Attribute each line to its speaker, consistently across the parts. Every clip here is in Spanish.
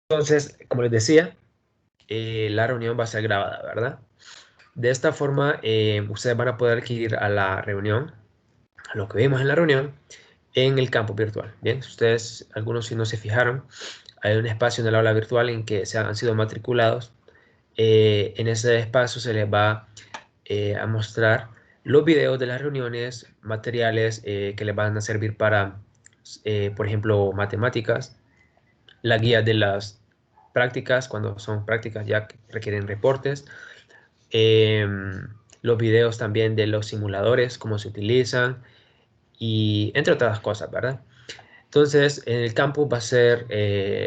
Speaker 1: Entonces, como les decía, la reunión va a ser grabada, ¿verdad? De esta forma, ustedes van a poder adquirir a la reunión, a lo que vimos en la reunión, en el campo virtual. Bien, si ustedes, algunos si no se fijaron, hay un espacio en el aula virtual en que han sido matriculados. En ese espacio se les va a mostrar los videos de las reuniones, materiales que les van a servir para, por ejemplo, matemáticas, la guía de las prácticas, cuando son prácticas ya que requieren reportes, eh, los videos también de los simuladores, cómo se utilizan, y entre otras cosas, ¿verdad? Entonces, en el campus va a ser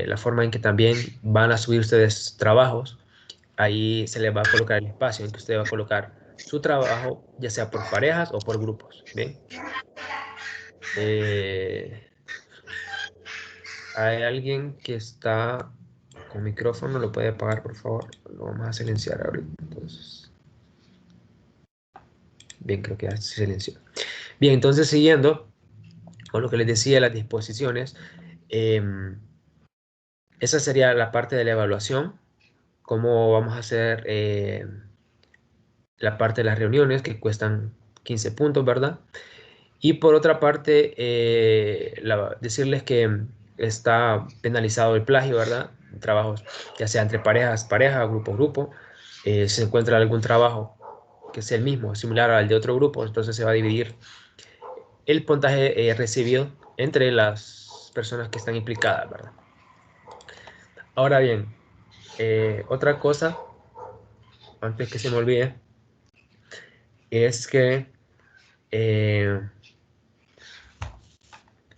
Speaker 1: la forma en que también van a subir ustedes trabajos. Ahí se les va a colocar el espacio en que usted va a colocar su trabajo, ya sea por parejas o por grupos. Bien. Eh, Hay alguien que está con micrófono, lo puede apagar, por favor. Lo vamos a silenciar ahorita. Entonces, bien, creo que ya se silenció. Bien, entonces siguiendo con lo que les decía, las disposiciones, eh, esa sería la parte de la evaluación, cómo vamos a hacer la parte de las reuniones que cuestan 15 puntos, ¿verdad? Y por otra parte, decirles que está penalizado el plagio, ¿verdad? Trabajos, ya sea entre parejas, pareja, grupo, grupo. Si se encuentra algún trabajo que sea el mismo, similar al de otro grupo, entonces se va a dividir el puntaje recibido entre las personas que están implicadas, ¿verdad? Ahora bien, otra cosa, antes que se me olvide, es que eh,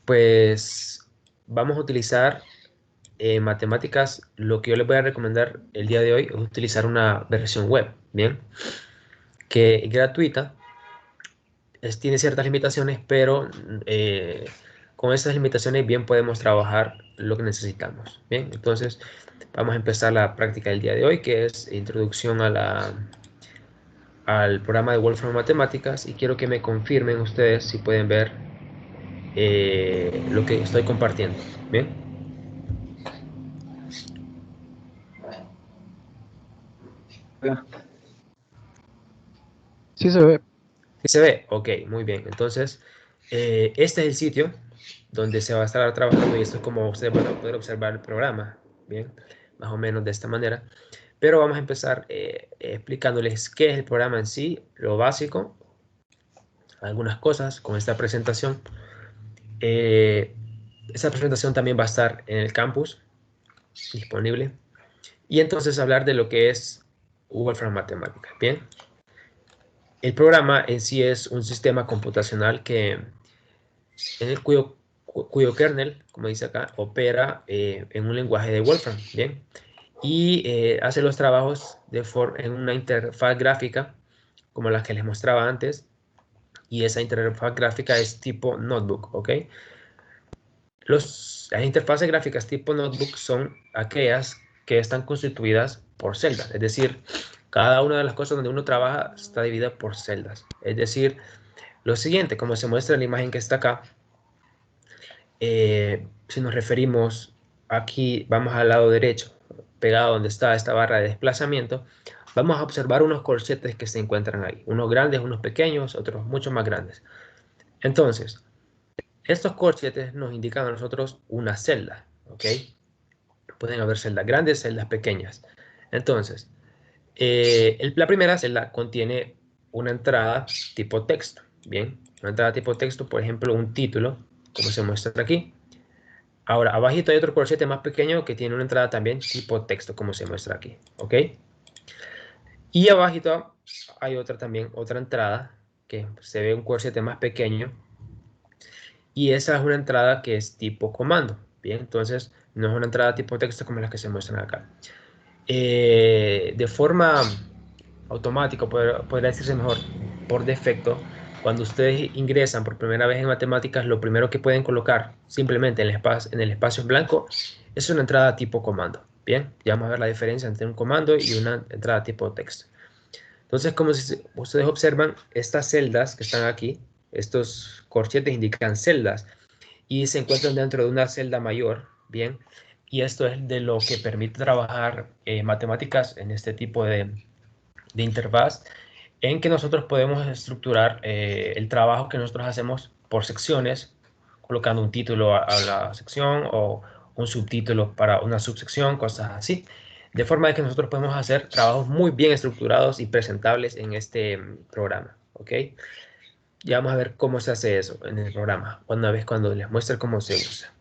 Speaker 1: pues vamos a utilizar matemáticas. Lo que yo les voy a recomendar el día de hoy es utilizar una versión web, ¿bien? Que es gratuita, tiene ciertas limitaciones, pero con esas limitaciones bien podemos trabajar lo que necesitamos, ¿bien? Entonces, vamos a empezar la práctica del día de hoy, que es introducción al programa de Wolfram Matemáticas, y quiero que me confirmen ustedes si pueden ver lo que estoy compartiendo, ¿bien?
Speaker 2: Sí se ve.
Speaker 1: ¿Sí se ve? Ok, muy bien. Entonces, este es el sitio donde se va a estar trabajando, y esto es como ustedes van a poder observar el programa, ¿bien? Más o menos de esta manera. Pero vamos a empezar explicándoles qué es el programa en sí, lo básico, algunas cosas con esta presentación. Eh, Esta presentación también va a estar en el campus disponible. Y entonces hablar de lo que es Wolfram Matemáticas, ¿bien? El programa en sí es un sistema computacional cuyo kernel, como dice acá, opera en un lenguaje de Wolfram, ¿bien? Y hace los trabajos en una interfaz gráfica como la que les mostraba antes, y esa interfaz gráfica es tipo notebook, ¿ok? Las interfaces gráficas tipo notebook son aquellas que están constituidas por celdas, es decir, cada una de las cosas donde uno trabaja está dividida por celdas. Es decir, lo siguiente, como se muestra en la imagen que está acá, si nos referimos aquí, vamos al lado derecho, pegado donde está esta barra de desplazamiento, vamos a observar unos corchetes que se encuentran ahí, unos grandes, unos pequeños, otros mucho más grandes. Entonces, estos corchetes nos indican a nosotros una celda, ¿ok? Pueden haber celdas grandes, celdas pequeñas. Entonces, la primera celda contiene una entrada tipo texto, ¿bien? Una entrada tipo texto, por ejemplo, un título, como se muestra aquí. Ahora, abajito hay otro corchete más pequeño que tiene una entrada también tipo texto, como se muestra aquí, ¿ok? Y abajito hay otra entrada, que se ve un corchete más pequeño, y esa es una entrada que es tipo comando, ¿bien? Entonces, no es una entrada tipo texto como las que se muestran acá. De forma automática, podría decirse mejor, por defecto, cuando ustedes ingresan por primera vez en matemáticas, lo primero que pueden colocar simplemente en el espacio en blanco es una entrada tipo comando. Bien, ya vamos a ver la diferencia entre un comando y una entrada tipo texto. Entonces, como ustedes observan, estas celdas que están aquí, estos corchetes indican celdas y se encuentran dentro de una celda mayor, bien, y esto es de lo que permite trabajar matemáticas en este tipo de interfaz, en que nosotros podemos estructurar el trabajo que nosotros hacemos por secciones, colocando un título a la sección o un subtítulo para una subsección, cosas así. De forma de que nosotros podemos hacer trabajos muy bien estructurados y presentables en este programa, ¿ok? Ya vamos a ver cómo se hace eso en el programa, una vez cuando les muestre cómo se usa.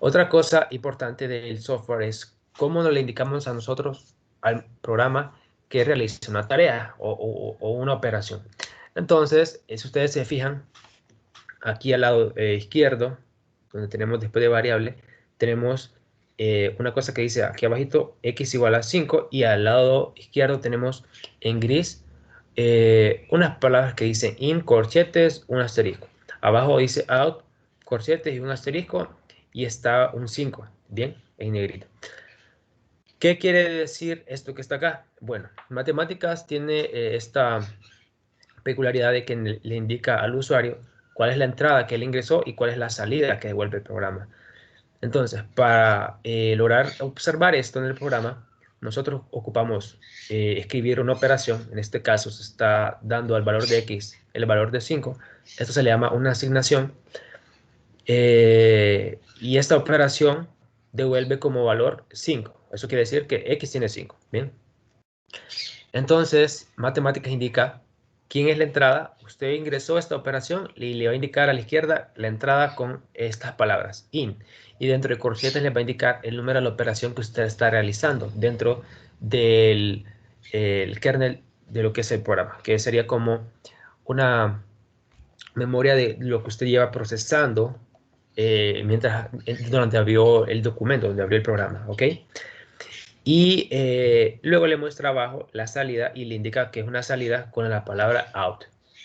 Speaker 1: Otra cosa importante del software es cómo nos le indicamos a nosotros, al programa, que realice una tarea o una operación. Entonces, si ustedes se fijan, aquí al lado izquierdo, donde tenemos después de variable, tenemos una cosa que dice aquí abajito, x igual a 5, y al lado izquierdo tenemos en gris unas palabras que dicen in, corchetes, un asterisco. Abajo dice out, corchetes y un asterisco, y está un 5, bien, en negrito. ¿Qué quiere decir esto que está acá? Bueno, matemáticas tiene esta peculiaridad de que le indica al usuario cuál es la entrada que él ingresó y cuál es la salida que devuelve el programa. Entonces, para lograr observar esto en el programa, nosotros ocupamos escribir una operación. En este caso se está dando al valor de x el valor de 5. Esto se le llama una asignación. Y esta operación devuelve como valor 5. Eso quiere decir que x tiene 5. Bien. Entonces, matemáticas indica quién es la entrada. Usted ingresó esta operación y le va a indicar a la izquierda la entrada con estas palabras, in. Y dentro de corchetes le va a indicar el número de la operación que usted está realizando dentro del el kernel de lo que es el programa, que sería como una memoria de lo que usted lleva procesando durante abrió el documento, donde abrió el programa, ¿ok? Y luego le muestra abajo la salida y le indica que es una salida con la palabra out,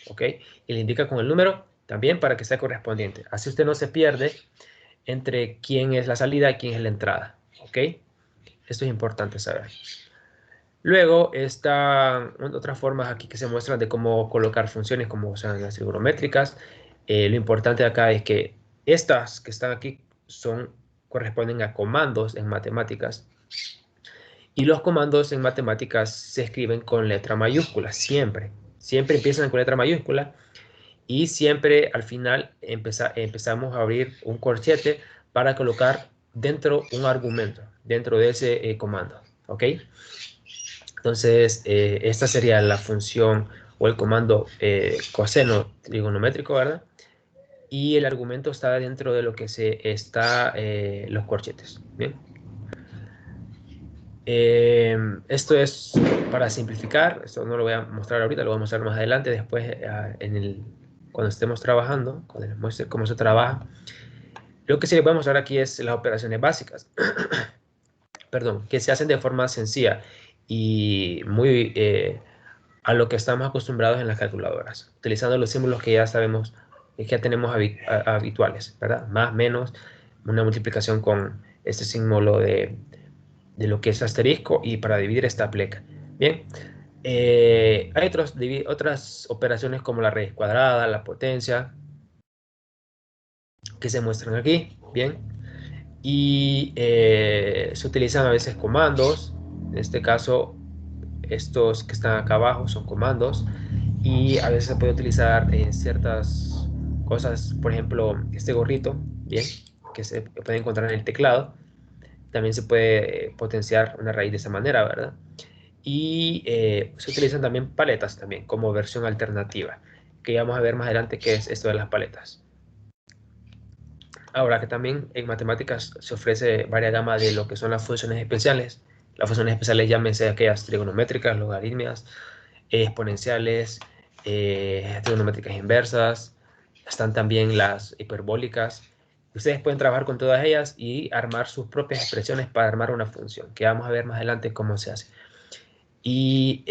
Speaker 1: ¿ok? Y le indica con el número también para que sea correspondiente. Así usted no se pierde entre quién es la salida y quién es la entrada, ¿ok? Esto es importante saber. Luego están otras formas aquí que se muestran de cómo colocar funciones como son las trigonométricas. Lo importante acá es que estas que están aquí corresponden a comandos en matemáticas. Y los comandos en matemáticas se escriben con letra mayúscula, siempre. Siempre empiezan con letra mayúscula y siempre al final empezamos a abrir un corchete para colocar dentro un argumento, dentro de ese comando. ¿Ok? Entonces, esta sería la función o el comando coseno trigonométrico, ¿verdad? Y el argumento está dentro de lo que está los corchetes. Bien. Esto es para simplificar, esto no lo voy a mostrar ahorita, lo voy a mostrar más adelante, después cuando estemos trabajando, cuando les muestre cómo se trabaja. Lo que sí les voy a mostrar aquí es las operaciones básicas, perdón, que se hacen de forma sencilla y muy a lo que estamos acostumbrados en las calculadoras, utilizando los símbolos que ya sabemos, que ya tenemos habituales, ¿verdad? Más, menos, una multiplicación con este símbolo de lo que es asterisco y para dividir esta pleca. Bien, hay otras operaciones como la raíz cuadrada, la potencia, que se muestran aquí. Bien, y se utilizan a veces comandos. En este caso, estos que están acá abajo son comandos y a veces se puede utilizar ciertas cosas, por ejemplo, este gorrito, bien, que se puede encontrar en el teclado. También se puede potenciar una raíz de esa manera, ¿verdad? Y se utilizan también paletas también como versión alternativa, que ya vamos a ver más adelante qué es esto de las paletas. Ahora que también en matemáticas se ofrece varias gamas de lo que son las funciones especiales. Las funciones especiales llámense aquellas trigonométricas, logarítmicas, exponenciales, trigonométricas inversas. Están también las hiperbólicas. Ustedes pueden trabajar con todas ellas y armar sus propias expresiones para armar una función, que vamos a ver más adelante cómo se hace. Y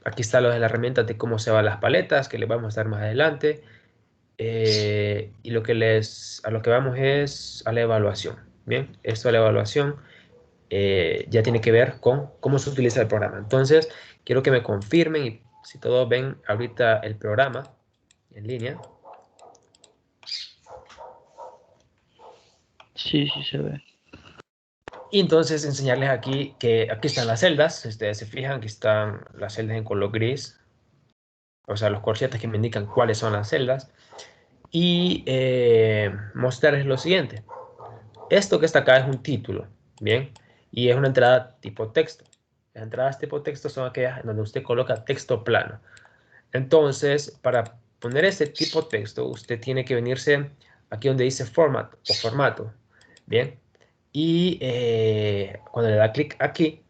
Speaker 1: aquí está lo de la herramienta de cómo se van las paletas, que les vamos a mostrar más adelante. Y a lo que vamos es a la evaluación. Bien, esto de la evaluación ya tiene que ver con cómo se utiliza el programa. Entonces, quiero que me confirmen y si todos ven ahorita el programa en línea.
Speaker 2: Sí, sí se ve.
Speaker 1: Y entonces enseñarles aquí que aquí están las celdas. Si ustedes se fijan, aquí están las celdas en color gris. O sea, los corchetes que me indican cuáles son las celdas. Y mostrarles lo siguiente. Esto que está acá es un título, ¿bien? Y es una entrada tipo texto. Las entradas tipo texto son aquellas en donde usted coloca texto plano. Entonces, para poner ese tipo texto, usted tiene que venirse aquí donde dice format o formato, ¿bien? Y cuando le da clic aquí,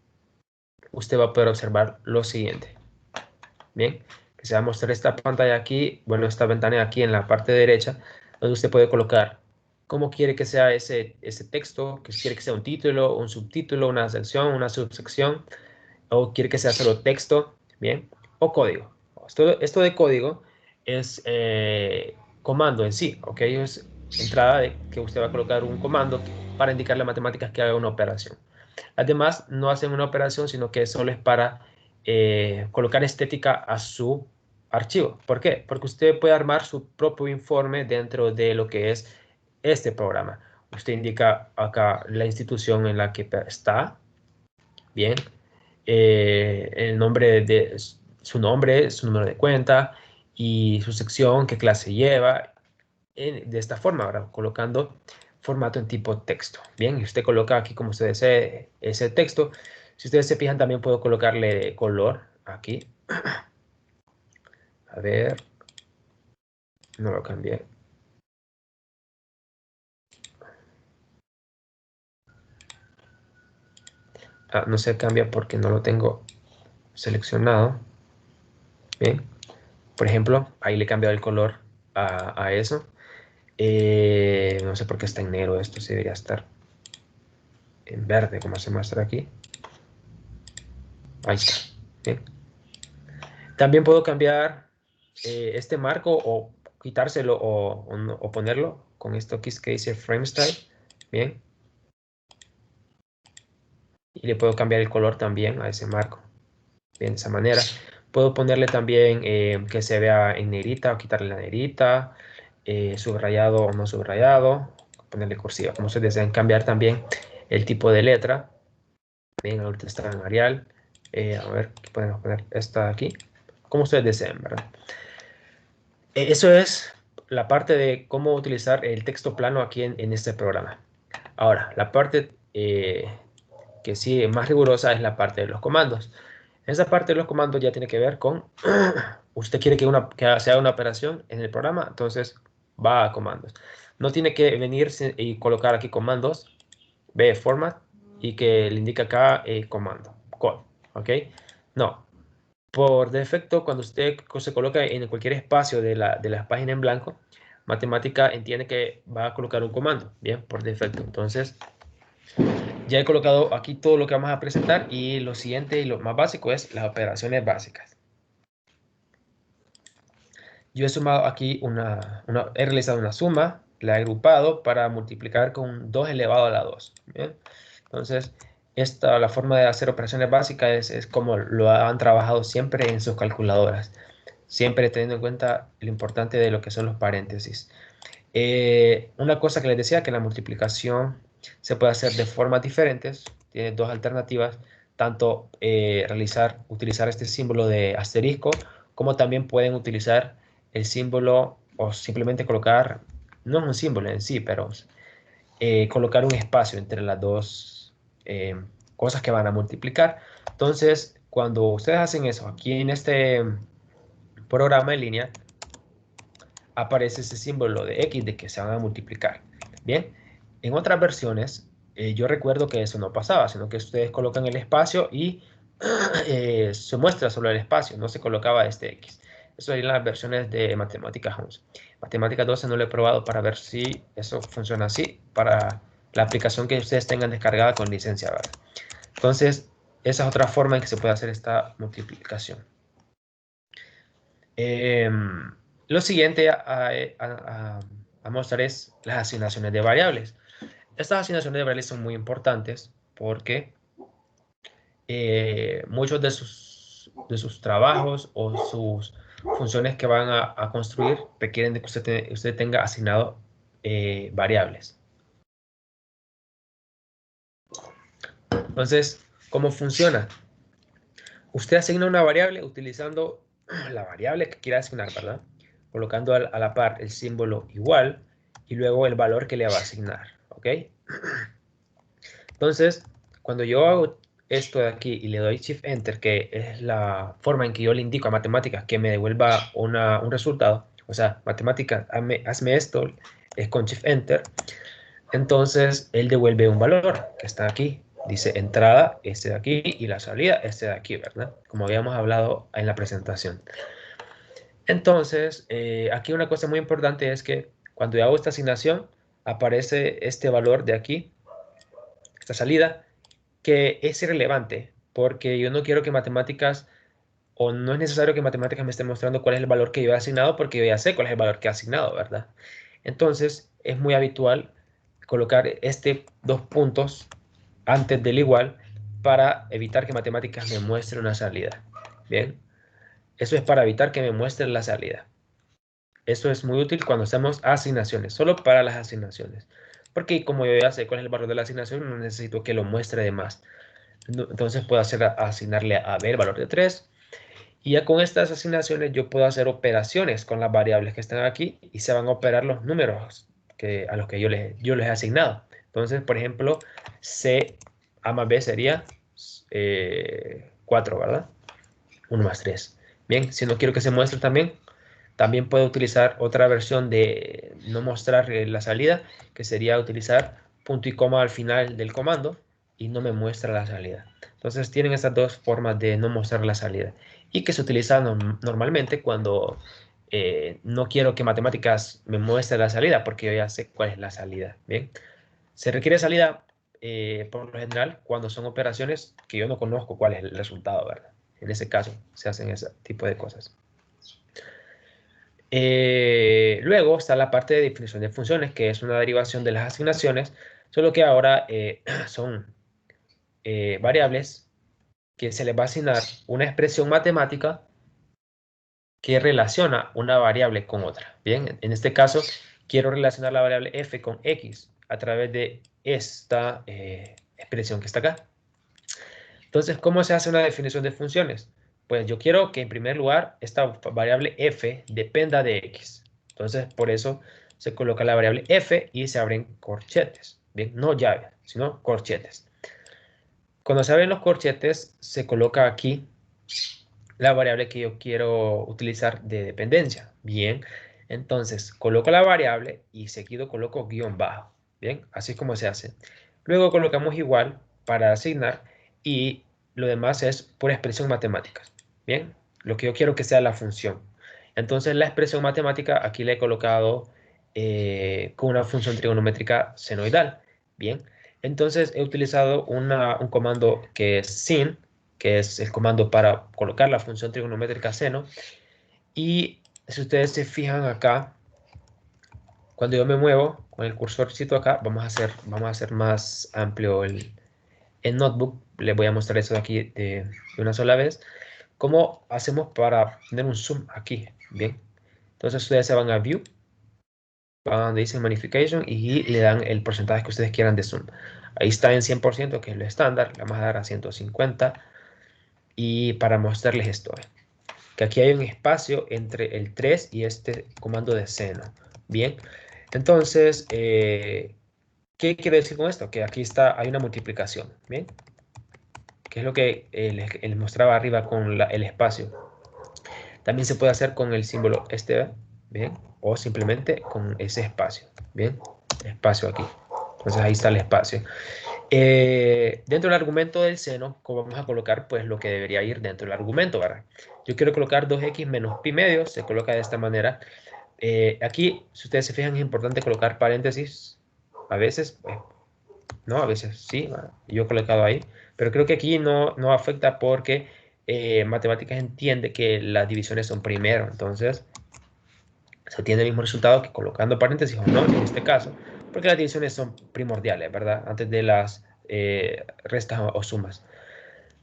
Speaker 1: usted va a poder observar lo siguiente, ¿bien? Que se va a mostrar esta pantalla aquí, bueno, esta ventana aquí en la parte derecha, donde usted puede colocar cómo quiere que sea ese texto, que quiere que sea un título, un subtítulo, una sección, una subsección, o quiere que sea solo texto, ¿bien? O código. Esto de código es comando en sí, ¿ok? Es entrada de que usted va a colocar un comando para indicarle a matemáticas que haga una operación. Además, no hacen una operación, sino que solo es para colocar estética a su archivo. ¿Por qué? Porque usted puede armar su propio informe dentro de lo que es este programa. Usted indica acá la institución en la que está, bien, el nombre de su nombre, su número de cuenta y su sección, qué clase lleva, de esta forma, ahora colocando formato en tipo texto. Bien, y usted coloca aquí como usted desee ese texto. Si ustedes se fijan, también puedo colocarle color aquí. A ver, no lo cambié. Ah, no se cambia porque no lo tengo seleccionado. Bien, por ejemplo, ahí le he cambiado el color a eso. No sé por qué está en negro esto, sí debería estar en verde, como se muestra aquí. Ahí está. Bien. También puedo cambiar este marco o quitárselo o ponerlo con esto aquí que dice Frame Style. Bien. Y le puedo cambiar el color también a ese marco. Bien, de esa manera. Puedo ponerle también que se vea en negrita o quitarle la negrita, subrayado o no subrayado, ponerle cursiva. Como ustedes desean cambiar también el tipo de letra. Bien, ahorita está en Arial. A ver, podemos poner esta aquí. Como ustedes deseen, ¿verdad? Eso es la parte de cómo utilizar el texto plano aquí en este programa. Ahora, la parte que sí es más rigurosa es la parte de los comandos. Esa parte de los comandos ya tiene que ver con, usted quiere que se haga una operación en el programa, entonces va a comandos. No tiene que venir y colocar aquí comandos, ve format y que le indica acá comando, code, ¿ok? No, por defecto, cuando usted se coloca en cualquier espacio de la página en blanco, Matemática entiende que va a colocar un comando, bien, por defecto. Entonces, ya he colocado aquí todo lo que vamos a presentar y lo siguiente y lo más básico es las operaciones básicas. Yo he sumado aquí he realizado una suma, la he agrupado para multiplicar con 2 elevado a la 2. ¿Bien? Entonces, la forma de hacer operaciones básicas es como lo han trabajado siempre en sus calculadoras, siempre teniendo en cuenta lo importante de lo que son los paréntesis. Una cosa que les decía, que la multiplicación se puede hacer de formas diferentes, tiene dos alternativas, tanto utilizar este símbolo de asterisco, como también pueden utilizar el símbolo o simplemente colocar, no es un símbolo en sí, pero colocar un espacio entre las dos cosas que van a multiplicar. Entonces, cuando ustedes hacen eso aquí en este programa en línea, aparece ese símbolo de X de que se van a multiplicar. Bien, en otras versiones yo recuerdo que eso no pasaba, sino que ustedes colocan el espacio y se muestra solo el espacio, no se colocaba este X. Eso en las versiones de Matemática 11. Matemática 12 no lo he probado para ver si eso funciona así para la aplicación que ustedes tengan descargada con licencia, ¿verdad? Entonces, esa es otra forma en que se puede hacer esta multiplicación. Lo siguiente a mostrar es las asignaciones de variables. Estas asignaciones de variables son muy importantes porque muchos de sus trabajos o sus funciones que van a construir requieren de que usted tenga asignado variables. Entonces, ¿cómo funciona? Usted asigna una variable utilizando la variable que quiera asignar, ¿verdad? Colocando a la par el símbolo igual y luego el valor que le va a asignar, ¿ok? Entonces, cuando yo hago esto de aquí y le doy Shift Enter, que es la forma en que yo le indico a matemáticas que me devuelva un resultado, o sea, matemáticas, hazme esto, es con Shift Enter, entonces él devuelve un valor que está aquí. Dice entrada, este de aquí, y la salida, este de aquí, ¿verdad? Como habíamos hablado en la presentación. Entonces, aquí una cosa muy importante es que cuando yo hago esta asignación, aparece este valor de aquí, esta salida, que es irrelevante, porque yo no quiero que matemáticas, o no es necesario que matemáticas me esté mostrando cuál es el valor que yo he asignado, porque yo ya sé cuál es el valor que he asignado, ¿verdad? Entonces, es muy habitual colocar este dos puntos antes del igual para evitar que matemáticas me muestre una salida. Bien, eso es para evitar que me muestre la salida. Eso es muy útil cuando hacemos asignaciones, solo para las asignaciones. Porque como yo ya sé cuál es el valor de la asignación, no necesito que lo muestre de más. Entonces puedo asignarle a B el valor de 3. Y ya con estas asignaciones yo puedo hacer operaciones con las variables que están aquí y se van a operar los números a los que yo les he asignado. Entonces, por ejemplo, C A más B sería 4, ¿verdad? 1 más 3. Bien, si no quiero que se muestre también puedo utilizar otra versión de no mostrar la salida, que sería utilizar punto y coma al final del comando y no me muestra la salida. Entonces tienen estas dos formas de no mostrar la salida y que se utilizan normalmente cuando no quiero que matemáticas me muestre la salida porque yo ya sé cuál es la salida. Bien, se requiere salida por lo general cuando son operaciones que yo no conozco cuál es el resultado, ¿verdad? En ese caso se hacen ese tipo de cosas. Luego está la parte de definición de funciones, que es una derivación de las asignaciones, solo que ahora son variables que se les va a asignar una expresión matemática que relaciona una variable con otra. Bien, en este caso quiero relacionar la variable f con x a través de esta expresión que está acá. Entonces, ¿cómo se hace una definición de funciones? Pues yo quiero que en primer lugar esta variable f dependa de x. Entonces, por eso se coloca la variable f y se abren corchetes. Bien, no llave, sino corchetes. Cuando se abren los corchetes, se coloca aquí la variable que yo quiero utilizar de dependencia. Bien, entonces coloco la variable y seguido coloco guión bajo. Bien, así es como se hace. Luego colocamos igual para asignar y lo demás es pura expresión matemática. Bien, lo que yo quiero que sea la función. Entonces la expresión matemática aquí la he colocado con una función trigonométrica senoidal. Bien, entonces he utilizado un comando que es sin, que es el comando para colocar la función trigonométrica seno. Y si ustedes se fijan acá, cuando yo me muevo con el cursorcito acá, vamos a hacer más amplio el notebook. Les voy a mostrar eso aquí de una sola vez. ¿Cómo hacemos para tener un zoom aquí? Bien. Entonces ustedes se van a View, van donde dice Magnification y le dan el porcentaje que ustedes quieran de zoom. Ahí está en 100%, que es lo estándar. Le vamos a dar a 150. Y para mostrarles esto, que aquí hay un espacio entre el 3 y este comando de seno. Bien, entonces, ¿qué quiero decir con esto? Que aquí hay una multiplicación. Bien, que es lo que les mostraba arriba con el espacio. También se puede hacer con el símbolo este, bien, o simplemente con ese espacio. Bien, espacio aquí. Entonces ahí está el espacio. Dentro del argumento del seno, como vamos a colocar pues lo que debería ir dentro del argumento, ¿verdad? Yo quiero colocar 2x menos pi medio, se coloca de esta manera. Aquí, si ustedes se fijan, es importante colocar paréntesis. A veces, pues, no, a veces sí, ¿verdad? Yo he colocado ahí, pero creo que aquí no afecta porque matemáticas entiende que las divisiones son primero, entonces se obtiene el mismo resultado que colocando paréntesis o no en este caso, porque las divisiones son primordiales, ¿verdad? Antes de las restas o sumas.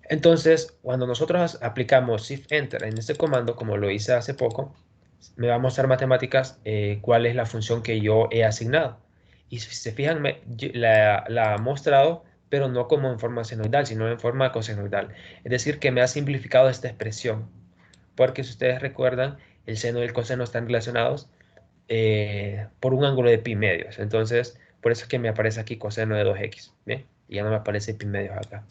Speaker 1: Entonces, cuando nosotros aplicamos Shift Enter en este comando, como lo hice hace poco, me va a mostrar matemáticas cuál es la función que yo he asignado. Y si se fijan, la ha mostrado pero no como en forma senoidal, sino en forma cosenoidal. Es decir, que me ha simplificado esta expresión, porque si ustedes recuerdan, el seno y el coseno están relacionados por un ángulo de pi medios. Entonces, por eso es que me aparece aquí coseno de 2x. ¿Bien? Y ya no me aparece pi medios acá.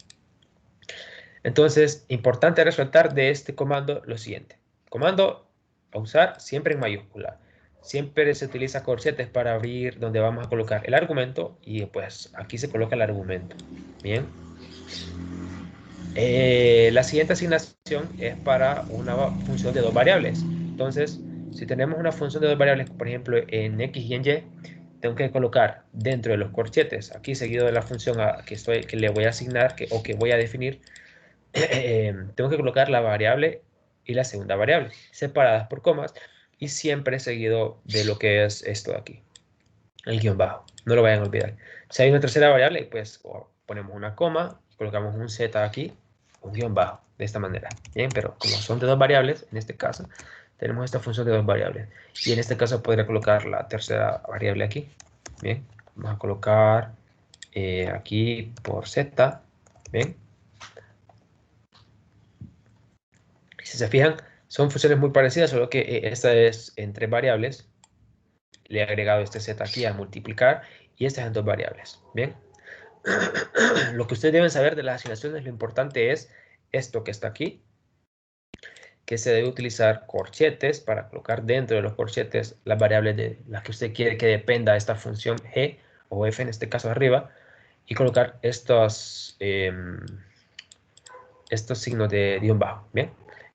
Speaker 1: Entonces, importante resaltar de este comando lo siguiente. Comando a usar siempre en mayúscula. Siempre se utiliza corchetes para abrir donde vamos a colocar el argumento y pues aquí se coloca el argumento. Bien. La siguiente asignación es para una función de dos variables. Entonces, si tenemos una función de dos variables, por ejemplo, en x y en y, tengo que colocar dentro de los corchetes, aquí seguido de la función que le voy a asignar o que voy a definir, tengo que colocar la variable y la segunda variable, separadas por comas, y siempre seguido de lo que es esto de aquí, el guión bajo. No lo vayan a olvidar. Si hay una tercera variable, pues ponemos una coma, colocamos un z aquí, un guión bajo, de esta manera. Bien, pero como son de dos variables, en este caso, tenemos esta función de dos variables. Y en este caso podría colocar la tercera variable aquí. Bien, vamos a colocar aquí por z. Bien. Si se fijan, son funciones muy parecidas, solo que esta es en tres variables. Le he agregado este z aquí a multiplicar y esta es en dos variables. Bien. Lo que ustedes deben saber de las asignaciones, lo importante es esto que está aquí, que se debe utilizar corchetes para colocar dentro de los corchetes las variables de las que usted quiere que dependa esta función g o f, en este caso arriba, y colocar estos signos de guión bajo. Bien.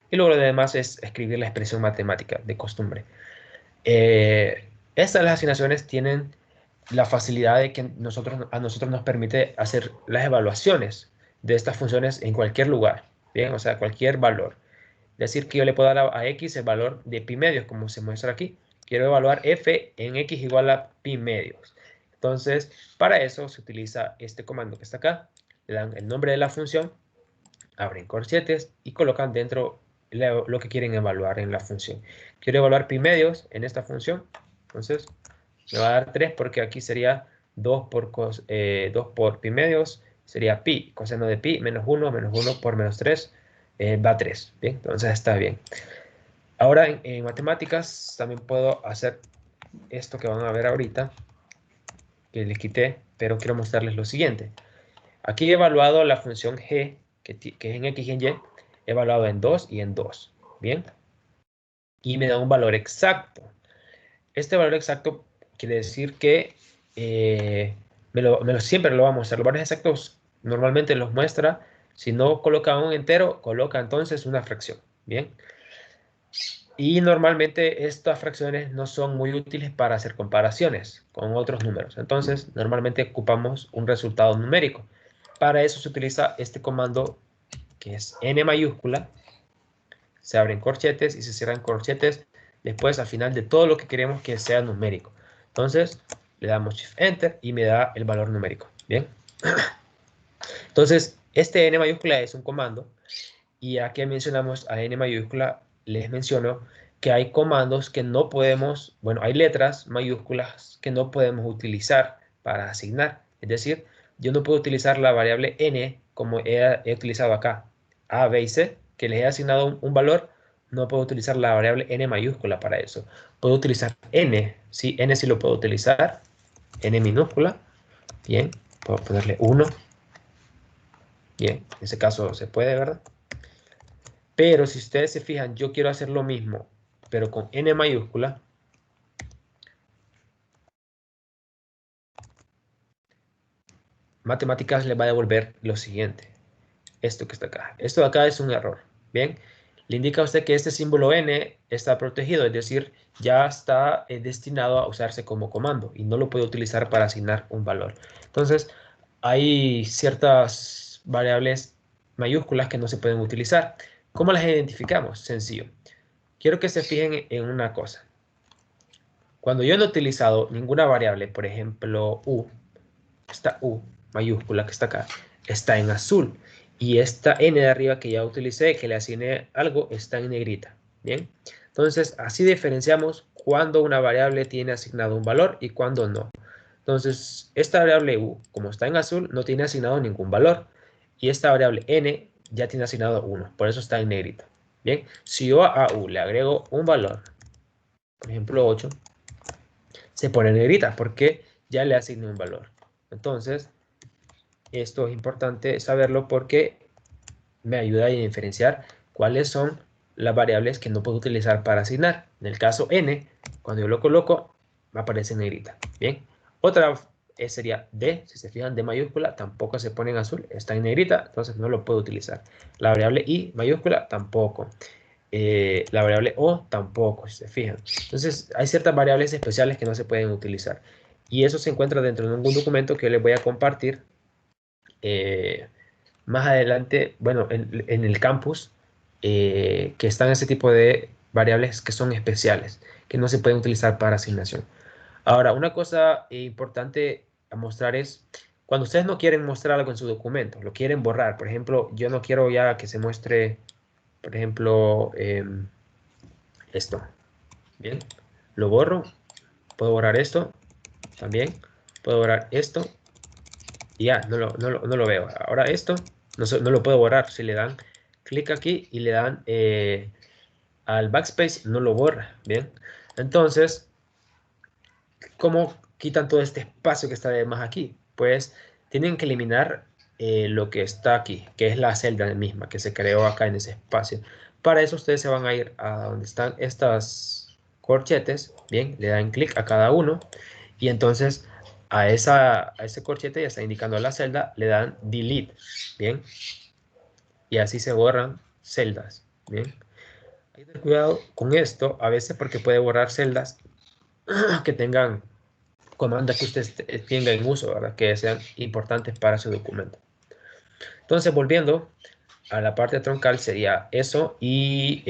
Speaker 1: Y luego lo demás es escribir la expresión matemática de costumbre. Estas las asignaciones tienen la facilidad de que a nosotros nos permite hacer las evaluaciones de estas funciones en cualquier lugar, ¿bien? O sea, cualquier valor. Es decir, que yo le puedo dar a x el valor de pi medios, como se muestra aquí. Quiero evaluar f en x igual a pi medios. Entonces, para eso se utiliza este comando que está acá. Le dan el nombre de la función, abren corchetes y colocan dentro lo que quieren evaluar en la función. Quiero evaluar pi medios en esta función. Entonces, me va a dar 3 porque aquí sería 2 por pi medios, sería pi, coseno de pi, menos 1 por menos 3, va 3. Bien, entonces está bien. Ahora en matemáticas también puedo hacer esto que van a ver ahorita, que les quité, pero quiero mostrarles lo siguiente. Aquí he evaluado la función g, que es en x y en y, he evaluado en 2 y en 2. Bien, y me da un valor exacto. Este valor exacto quiere decir que siempre lo va a mostrar. Los valores exactos normalmente los muestra. Si no coloca un entero, coloca entonces una fracción. Bien. Y normalmente estas fracciones no son muy útiles para hacer comparaciones con otros números. Entonces, normalmente ocupamos un resultado numérico. Para eso se utiliza este comando que es n mayúscula. Se abren corchetes y se cierran corchetes después al final de todo lo que queremos que sea numérico. Entonces, le damos Shift Enter y me da el valor numérico. Bien. Entonces, este n mayúscula es un comando. Y ya que mencionamos a n mayúscula, les menciono que hay comandos que no podemos, bueno, hay letras mayúsculas que no podemos utilizar para asignar. Es decir, yo no puedo utilizar la variable n como he utilizado acá, a, b y c, que les he asignado un valor. No puedo utilizar la variable n mayúscula para eso. Puedo utilizar n, sí, n sí lo puedo utilizar, n minúscula. Bien, puedo ponerle 1. Bien, en ese caso se puede, ¿verdad? Pero si ustedes se fijan, yo quiero hacer lo mismo, pero con n mayúscula. Matemáticas le va a devolver lo siguiente. Esto que está acá. Esto de acá es un error. Bien. Le indica a usted que este símbolo n está protegido, es decir, ya está destinado a usarse como comando y no lo puede utilizar para asignar un valor. Entonces, hay ciertas variables mayúsculas que no se pueden utilizar. ¿Cómo las identificamos? Sencillo. Quiero que se fijen en una cosa. Cuando yo no he utilizado ninguna variable, por ejemplo, esta U mayúscula que está acá, está en azul. Y esta N de arriba que ya utilicé, que le asigné algo, está en negrita. Bien. Entonces, así diferenciamos cuando una variable tiene asignado un valor y cuando no. Entonces, esta variable u, como está en azul, no tiene asignado ningún valor. Y esta variable n ya tiene asignado 1, por eso está en negrita. Bien, si yo a u le agrego un valor, por ejemplo 8, se pone en negrita porque ya le asigné un valor. Entonces, esto es importante saberlo porque me ayuda a diferenciar cuáles son las variables que no puedo utilizar para asignar. En el caso n, cuando yo lo coloco, me aparece en negrita. Bien, otra sería D, si se fijan, D mayúscula tampoco se pone en azul, está en negrita, entonces no lo puedo utilizar. La variable I mayúscula tampoco. La variable O tampoco, si se fijan. Entonces hay ciertas variables especiales que no se pueden utilizar. Y eso se encuentra dentro de un documento que les voy a compartir más adelante, bueno, en el campus, que están ese tipo de variables que son especiales, que no se pueden utilizar para asignación. Ahora, una cosa importante a mostrar es, cuando ustedes no quieren mostrar algo en su documento, lo quieren borrar, por ejemplo, yo no quiero ya que se muestre, por ejemplo, esto, ¿bien? Lo borro, puedo borrar esto, también, puedo borrar esto, y ya, no lo veo. Ahora esto, no lo puedo borrar, si le dan clic aquí y le dan al backspace, no lo borra, ¿bien? Entonces, ¿cómo quitan todo este espacio que está de más aquí? Pues tienen que eliminar lo que está aquí, que es la celda misma que se creó acá en ese espacio. Para eso ustedes se van a ir a donde están estas corchetes, bien, le dan clic a cada uno y entonces a ese corchete ya está indicando la celda, le dan delete, bien, y así se borran celdas, bien. Hay que tener cuidado con esto, a veces porque puede borrar celdas que tengan comandos que usted tenga en uso, ¿verdad? Que sean importantes para su documento. Entonces, volviendo a la parte troncal, sería eso. Y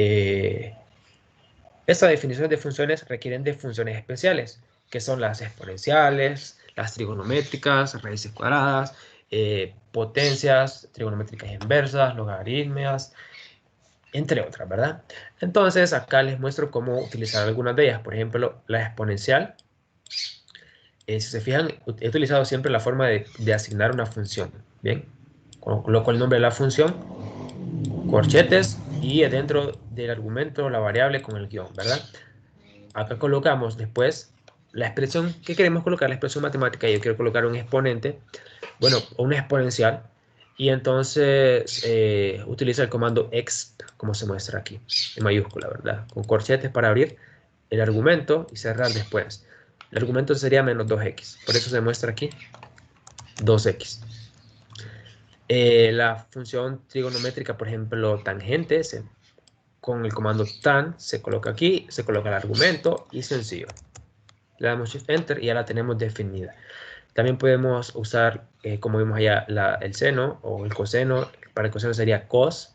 Speaker 1: estas definiciones de funciones requieren de funciones especiales, que son las exponenciales, las trigonométricas, raíces cuadradas, potencias, trigonométricas inversas, logaritmos, entre otras, ¿verdad? Entonces, acá les muestro cómo utilizar algunas de ellas. Por ejemplo, la exponencial. Si se fijan, he utilizado siempre la forma de asignar una función. Bien, coloco el nombre de la función, corchetes, y dentro del argumento la variable con el guión, ¿verdad? Acá colocamos después la expresión que queremos colocar, la expresión matemática. Yo quiero colocar un exponente, bueno, una exponencial, y entonces utiliza el comando exp, como se muestra aquí, en mayúscula, ¿verdad? Con corchetes para abrir el argumento y cerrar después. El argumento sería menos 2x, por eso se muestra aquí 2x. La función trigonométrica, por ejemplo, tangente, con el comando tan se coloca aquí, se coloca el argumento y sencillo. Le damos Shift Enter y ya la tenemos definida. También podemos usar, como vimos allá, el seno o el coseno. Para el coseno sería cos,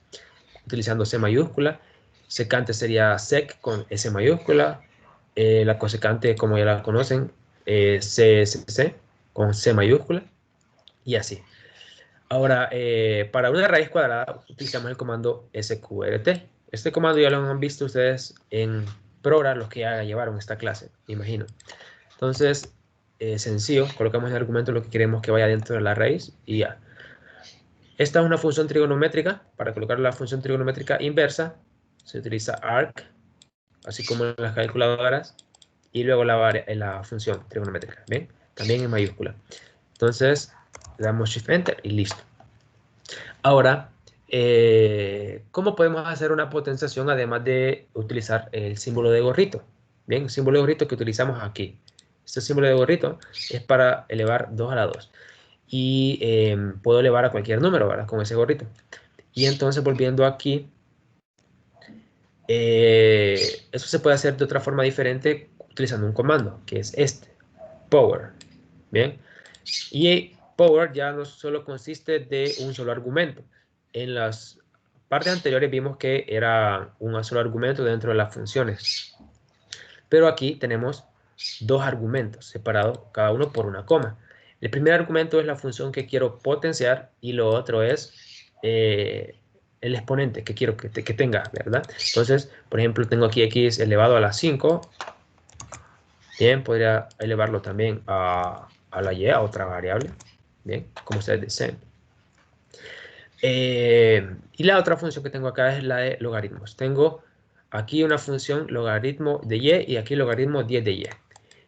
Speaker 1: utilizando C mayúscula. Secante sería sec con S mayúscula. La cosecante, como ya la conocen, CSC con C mayúscula. Y así. Ahora, para una raíz cuadrada utilizamos el comando sqrt. Este comando ya lo han visto ustedes en Programa, los que ya llevaron esta clase, me imagino. Entonces, sencillo, colocamos el argumento lo que queremos que vaya dentro de la raíz y ya. Esta es una función trigonométrica. Para colocar la función trigonométrica inversa, se utiliza arc, así como en las calculadoras, y luego la función trigonométrica, ¿bien? También en mayúscula. Entonces, le damos Shift Enter y listo. Ahora, ¿cómo podemos hacer una potenciación además de utilizar el símbolo de gorrito? Bien, el símbolo de gorrito que utilizamos aquí. Este símbolo de gorrito es para elevar 2 a la 2. Y puedo elevar a cualquier número, ¿verdad? Con ese gorrito. Y entonces, volviendo aquí, eso se puede hacer de otra forma diferente utilizando un comando, que es este, power. Bien. Y power ya no solo consiste de un solo argumento. En las partes anteriores vimos que era un solo argumento dentro de las funciones. Pero aquí tenemos dos argumentos separados, cada uno por una coma. El primer argumento es la función que quiero potenciar y lo otro es el exponente que quiero que tenga, ¿verdad? Entonces, por ejemplo, tengo aquí x elevado a la 5. Bien, podría elevarlo también a a la y, a otra variable, bien, como ustedes deseen. Y la otra función que tengo acá es la de logaritmos. Tengo aquí una función logaritmo de y aquí logaritmo 10 de y.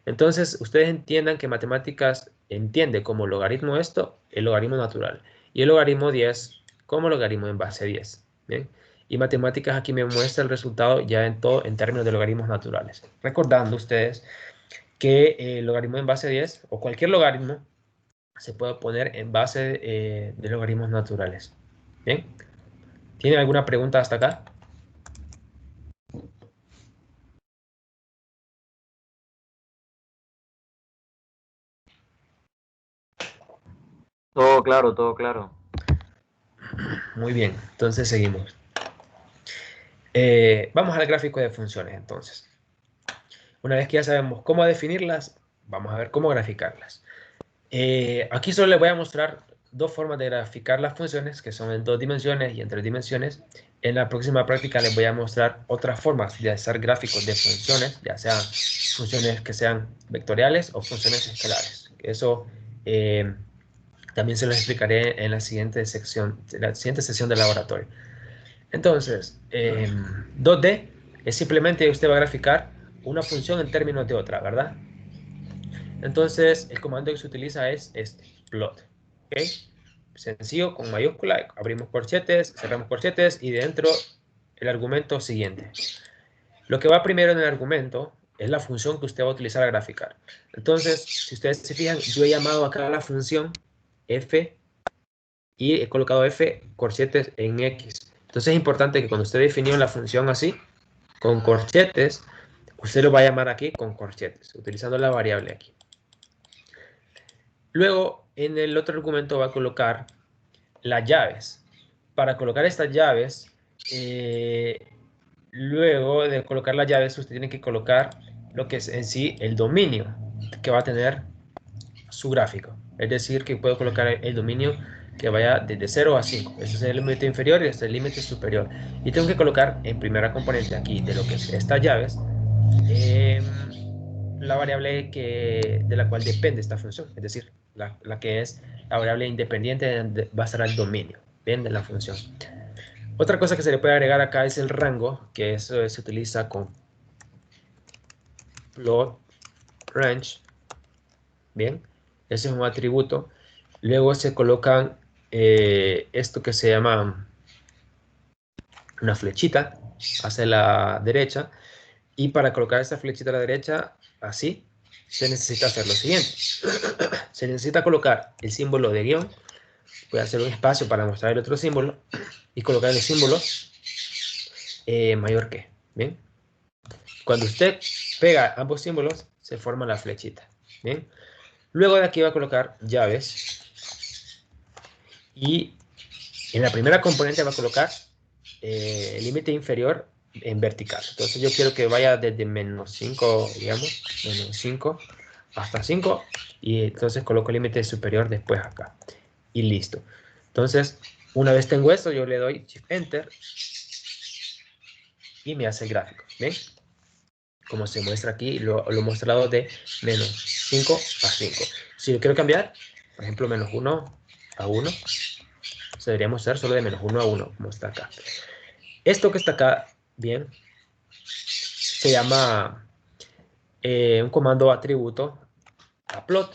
Speaker 1: Entonces, ustedes entiendan que matemáticas entiende como logaritmo esto, el logaritmo natural, y el logaritmo 10 como logaritmo en base 10. ¿Bien? Y matemáticas aquí me muestra el resultado ya en todo en términos de logaritmos naturales. Recordando ustedes que el logaritmo en base 10 o cualquier logaritmo se puede poner en base de logaritmos naturales. ¿Bien? ¿Tiene alguna pregunta hasta acá?
Speaker 2: Todo claro, todo claro.
Speaker 1: Muy bien, entonces seguimos. Vamos al gráfico de funciones entonces. Una vez que ya sabemos cómo definirlas, vamos a ver cómo graficarlas. Aquí solo les voy a mostrar dos formas de graficar las funciones, que son en 2 dimensiones y en 3 dimensiones. En la próxima práctica les voy a mostrar otras formas de hacer gráficos de funciones, ya sean funciones que sean vectoriales o funciones escalares. Eso también se los explicaré en la siguiente sección, del laboratorio. Entonces, 2D es simplemente usted va a graficar una función en términos de otra, ¿verdad? Entonces, el comando que se utiliza es este, plot. ¿Ok? Sencillo, con mayúscula, abrimos corchetes, cerramos corchetes y dentro el argumento siguiente. Lo que va primero en el argumento es la función que usted va a utilizar a graficar. Entonces, si ustedes se fijan, yo he llamado acá a la función f y he colocado f corchetes en x. Entonces es importante que cuando usted definió la función así, con corchetes, usted lo va a llamar aquí con corchetes, utilizando la variable aquí. Luego, en el otro argumento va a colocar las llaves. Para colocar estas llaves, luego de colocar las llaves, usted tiene que colocar lo que es en sí el dominio que va a tener su gráfico. Es decir, que puedo colocar el dominio que vaya desde 0 a 5. Este es el límite inferior y este es el límite superior. Y tengo que colocar en primera componente aquí de lo que es estas llaves eh, la variable de la cual depende esta función. Es decir, la que es la variable independiente va a ser el dominio, ¿bien? De la función. Otra cosa que se le puede agregar acá es el rango, que eso se utiliza con plot range, ¿bien? Ese es un atributo. Luego se colocan esto que se llama una flechita hacia la derecha. Y para colocar esta flechita a la derecha, así, se necesita hacer lo siguiente. Se necesita colocar el símbolo de guión. Voy a hacer un espacio para mostrar el otro símbolo. Y colocar el símbolo mayor que. ¿Bien? Cuando usted pega ambos símbolos, se forma la flechita. ¿Bien? Luego de aquí va a colocar llaves. Y en la primera componente va a colocar el límite inferior en vertical. Entonces yo quiero que vaya desde menos 5, digamos, menos 5 hasta 5. Y entonces coloco el límite superior después acá. Y listo. Entonces, una vez tengo esto, yo le doy Shift Enter y me hace el gráfico. ¿Ven? Como se muestra aquí, lo he mostrado de menos 5 a 5. Si lo quiero cambiar, por ejemplo, menos 1 a 1, se debería mostrar solo de menos 1 a 1, como está acá. Esto que está acá, bien, se llama un comando atributo a plot,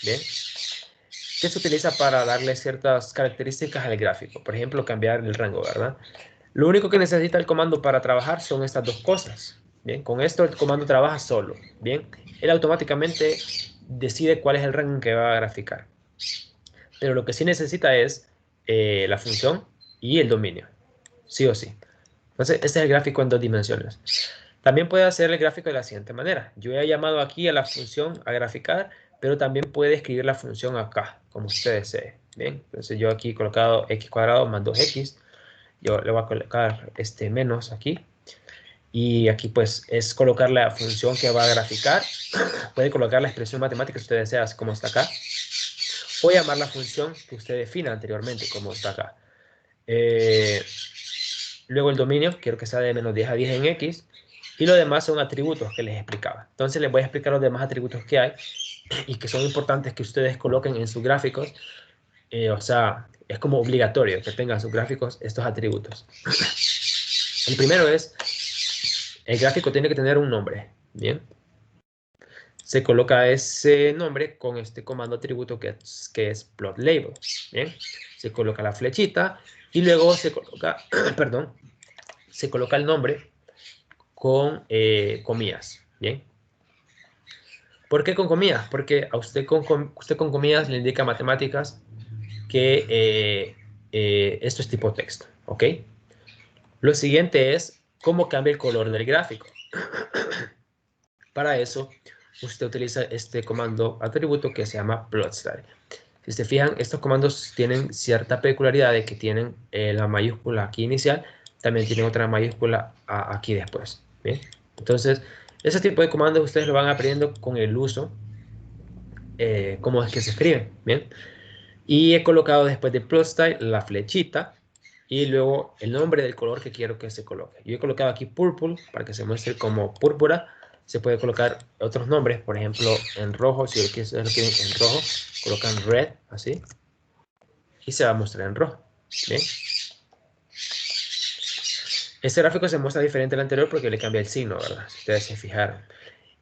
Speaker 1: bien, que se utiliza para darle ciertas características al gráfico. Por ejemplo, cambiar el rango, ¿verdad? Lo único que necesita el comando para trabajar son estas dos cosas. Bien, con esto el comando trabaja solo. Bien, él automáticamente decide cuál es el rango que va a graficar. Pero lo que sí necesita es la función y el dominio, sí o sí. Entonces, este es el gráfico en 2 dimensiones. También puede hacer el gráfico de la siguiente manera. Yo he llamado aquí a la función a graficar, pero también puede escribir la función acá, como usted desee. Bien, entonces yo aquí he colocado x cuadrado más 2x. Yo le voy a colocar este menos aquí. Y aquí pues es colocar la función que va a graficar. Puede colocar la expresión matemática si usted desea, como está acá. O llamar la función que usted defina anteriormente, como está acá. Luego el dominio, quiero que sea de menos 10 a 10 en x. Y lo demás son atributos que les explicaba. Entonces les voy a explicar los demás atributos que hay. y que son importantes que ustedes coloquen en sus gráficos. O sea, es como obligatorio que tengan sus gráficos estos atributos. El primero es, el gráfico tiene que tener un nombre, ¿bien? Se coloca ese nombre con este comando atributo que es plot label, ¿bien? Se coloca la flechita y luego se coloca, perdón, se coloca el nombre con comillas, ¿bien? ¿Por qué con comillas? Porque a usted con comillas le indica matemáticas que esto es tipo texto, ¿ok? Lo siguiente es cómo cambia el color del gráfico. Para eso, usted utiliza este comando atributo que se llama plotStyle. Si se fijan, estos comandos tienen cierta peculiaridad de que tienen la mayúscula aquí inicial, también tienen otra mayúscula aquí después, ¿bien? Entonces, ese tipo de comandos ustedes lo van aprendiendo con el uso, cómo es que se escriben, ¿bien? Y he colocado después de plotStyle la flechita y luego el nombre del color que quiero que se coloque. Yo he colocado aquí purple para que se muestre como púrpura. Se puede colocar otros nombres, por ejemplo, en rojo. Si ustedes lo quieren en rojo, colocan red, así. Y se va a mostrar en rojo. Bien. Este gráfico se muestra diferente al anterior porque le cambia el signo, ¿verdad? Si ustedes se fijaron.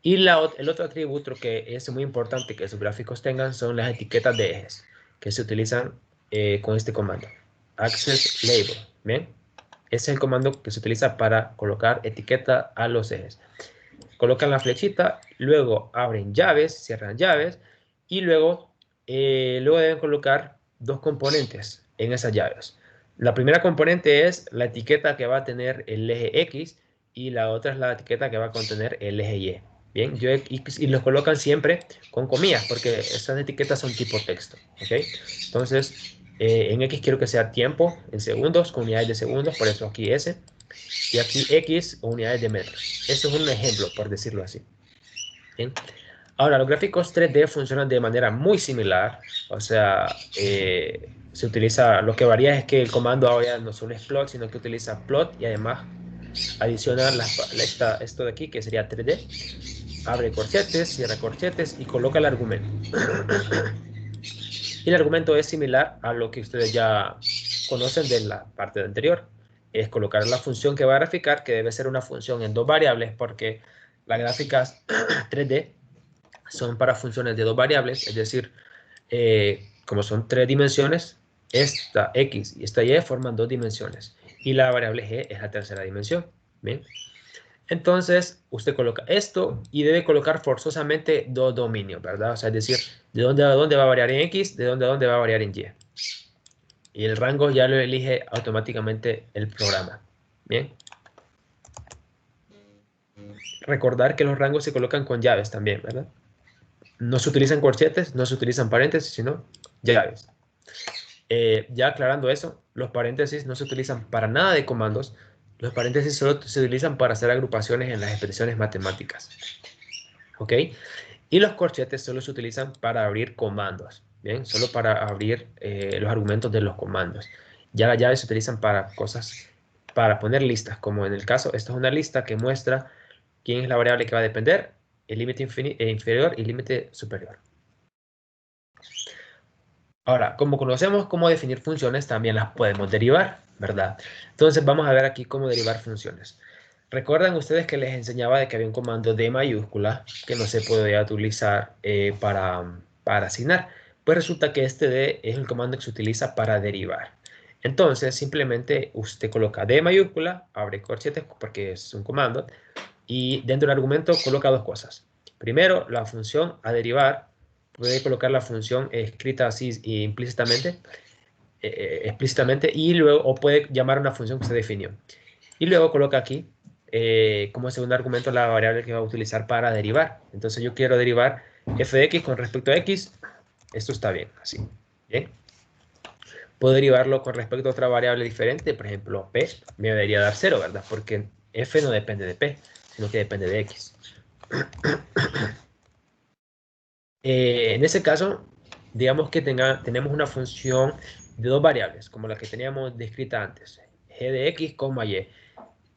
Speaker 1: Y el otro atributo que es muy importante que sus gráficos tengan son las etiquetas de ejes que se utilizan con este comando. Access Label. ¿Bien? Ese es el comando que se utiliza para colocar etiqueta a los ejes. Colocan la flechita, luego abren llaves, cierran llaves y luego deben colocar dos componentes en esas llaves. La primera componente es la etiqueta que va a tener el eje X y la otra es la etiqueta que va a contener el eje Y. Bien, y los colocan siempre con comillas porque esas etiquetas son tipo texto. ¿Ok? Entonces, en X quiero que sea tiempo en segundos, con unidades de segundos, por eso aquí S. Y aquí X unidades de metros. Eso es un ejemplo, por decirlo así. ¿Bien? Ahora, los gráficos 3D funcionan de manera muy similar. O sea, se utiliza, lo que varía es que el comando ahora no solo es plot, sino que utiliza plot y además adiciona esto de aquí, que sería 3D. Abre corchetes, cierra corchetes y coloca el argumento. Y el argumento es similar a lo que ustedes ya conocen de la parte anterior. Es colocar la función que va a graficar, que debe ser una función en dos variables, porque las gráficas 3D son para funciones de dos variables, es decir, como son tres dimensiones, esta X y esta Y forman dos dimensiones, y la variable G es la tercera dimensión. ¿Bien? Entonces, usted coloca esto y debe colocar forzosamente dos dominios, ¿verdad? O sea, es decir, de dónde a dónde va a variar en X, de dónde a dónde va a variar en Y. Y el rango ya lo elige automáticamente el programa. Bien. Recordar que los rangos se colocan con llaves también, ¿verdad? No se utilizan corchetes, no se utilizan paréntesis, sino llaves. Ya aclarando eso, los paréntesis no se utilizan para nada de comandos. Los paréntesis solo se utilizan para hacer agrupaciones en las expresiones matemáticas. ¿Ok? Y los corchetes solo se utilizan para abrir comandos. Bien, solo para abrir los argumentos de los comandos. Ya las llaves se utilizan para cosas, para poner listas, como en el caso, esta es una lista que muestra quién es la variable que va a depender, el límite inferior y límite superior. Ahora, como conocemos cómo definir funciones, también las podemos derivar, ¿verdad? Entonces vamos a ver aquí cómo derivar funciones. ¿Recuerdan ustedes que les enseñaba de que había un comando D mayúscula que no se podía utilizar para asignar? Pues resulta que este D es el comando que se utiliza para derivar. Entonces, simplemente usted coloca D mayúscula, abre corchetes porque es un comando, y dentro del argumento coloca dos cosas. Primero, la función a derivar. Puede colocar la función escrita así explícitamente y luego, o puede llamar a una función que se definió. Y luego coloca aquí como segundo argumento la variable que va a utilizar para derivar. Entonces yo quiero derivar f de x con respecto a x. Esto está bien, así. Bien. Puedo derivarlo con respecto a otra variable diferente. Por ejemplo, p me debería dar 0, ¿verdad? Porque f no depende de p, sino que depende de x. En ese caso, digamos que tenemos una función de dos variables, como la que teníamos descrita antes, g de x, y.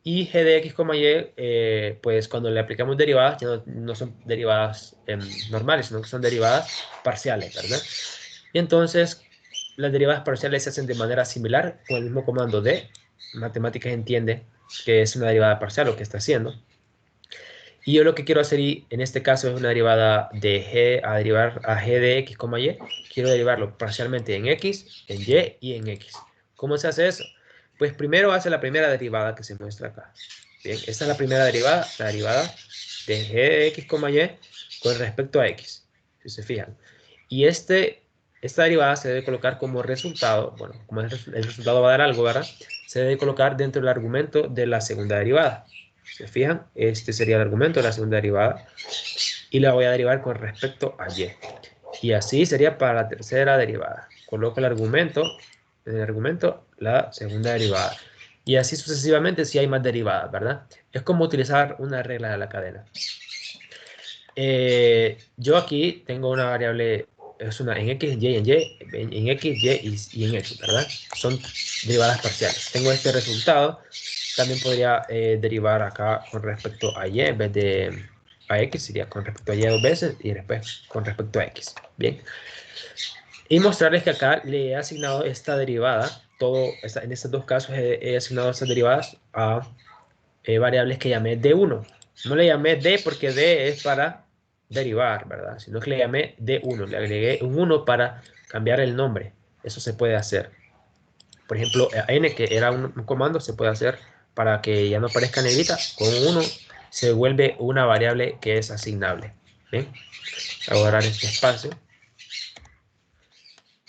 Speaker 1: Y g de x, y, pues cuando le aplicamos derivadas, ya no son derivadas normales, sino que son derivadas parciales, ¿verdad? Y entonces, las derivadas parciales se hacen de manera similar con el mismo comando d. Matemáticas entiende que es una derivada parcial lo que está haciendo. Y yo lo que quiero hacer en este caso es una derivada de g a derivar a g de x, y. Quiero derivarlo parcialmente en x, en y y en x. ¿Cómo se hace eso? Pues primero hace la primera derivada que se muestra acá. Bien, esta es la primera derivada, la derivada de g de x, y con respecto a x, si se fijan. Y esta derivada se debe colocar como resultado, bueno, como el resultado va a dar algo, ¿verdad? Se debe colocar dentro del argumento de la segunda derivada. ¿Se fijan? Este sería el argumento de la segunda derivada. Y la voy a derivar con respecto a y. Y así sería para la tercera derivada. Coloco el argumento, en el argumento, la segunda derivada. Y así sucesivamente si hay más derivadas, ¿verdad? Es como utilizar una regla de la cadena. Yo aquí tengo una variable, es una en x, y, en x, y en x, ¿verdad? Son derivadas parciales. Tengo este resultado. También podría derivar acá con respecto a y en vez de a x, sería con respecto a y dos veces y después con respecto a x. Bien. Y mostrarles que acá le he asignado esta derivada, en estos dos casos he asignado estas derivadas a variables que llamé D1. No le llamé D porque D es para derivar, ¿verdad? Sino que le llamé D1, le agregué un 1 para cambiar el nombre. Eso se puede hacer. Por ejemplo, n, que era un comando, se puede hacer para que ya no aparezca negrita. Con 1 se vuelve una variable que es asignable. ¿Bien? Voy a borrar este espacio.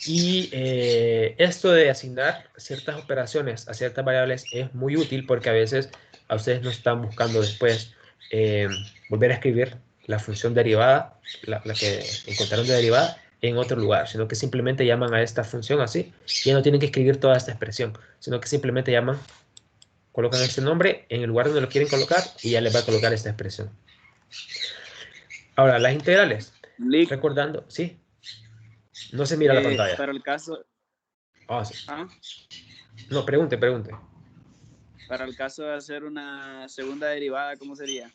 Speaker 1: Y esto de asignar ciertas operaciones a ciertas variables es muy útil porque a veces a ustedes no están buscando después volver a escribir la función derivada, la que encontraron de derivada, en otro lugar, sino que simplemente llaman a esta función así y ya no tienen que escribir toda esta expresión, sino que simplemente llaman, colocan este nombre en el lugar donde lo quieren colocar y ya les va a colocar esta expresión. Ahora, las integrales.
Speaker 2: Lick,
Speaker 1: Recordando, ¿sí? No se mira la pantalla.
Speaker 2: para el caso,
Speaker 1: Sí.
Speaker 2: ¿ah?
Speaker 1: No, pregunte.
Speaker 2: Para el caso de hacer una segunda derivada, ¿cómo sería?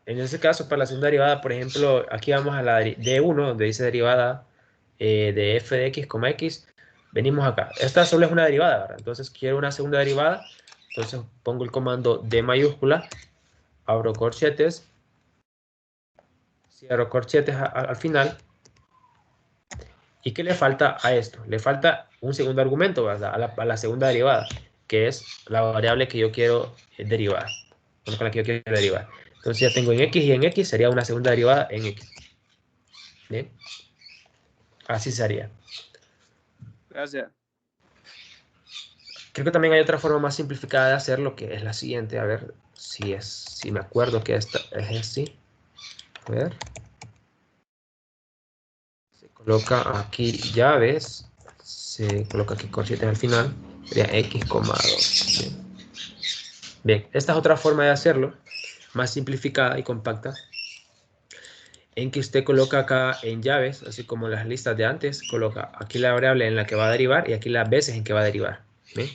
Speaker 1: En ese caso, para la segunda derivada, por ejemplo, aquí vamos a la D1, donde dice derivada de f de x, x. Venimos acá. Esta solo es una derivada, ¿verdad? Entonces quiero una segunda derivada. Entonces pongo el comando D mayúscula, abro corchetes, cierro corchetes al final. ¿Y qué le falta a esto? Le falta un segundo argumento, ¿verdad? A la segunda derivada, que es la variable que yo quiero derivar, con la que yo quiero derivar. Entonces ya tengo en x y en x, sería una segunda derivada en x. ¿Bien? Así sería.
Speaker 2: Gracias.
Speaker 1: Creo que también hay otra forma más simplificada de hacerlo, que es la siguiente. A ver si me acuerdo que esta es así. A ver. Se coloca aquí llaves. Se coloca aquí corchetes al final. Sería x, 2. Bien. Bien, esta es otra forma de hacerlo, más simplificada y compacta, en que usted coloca acá en llaves, así como las listas de antes, coloca aquí la variable en la que va a derivar y aquí las veces en que va a derivar. ¿Bien?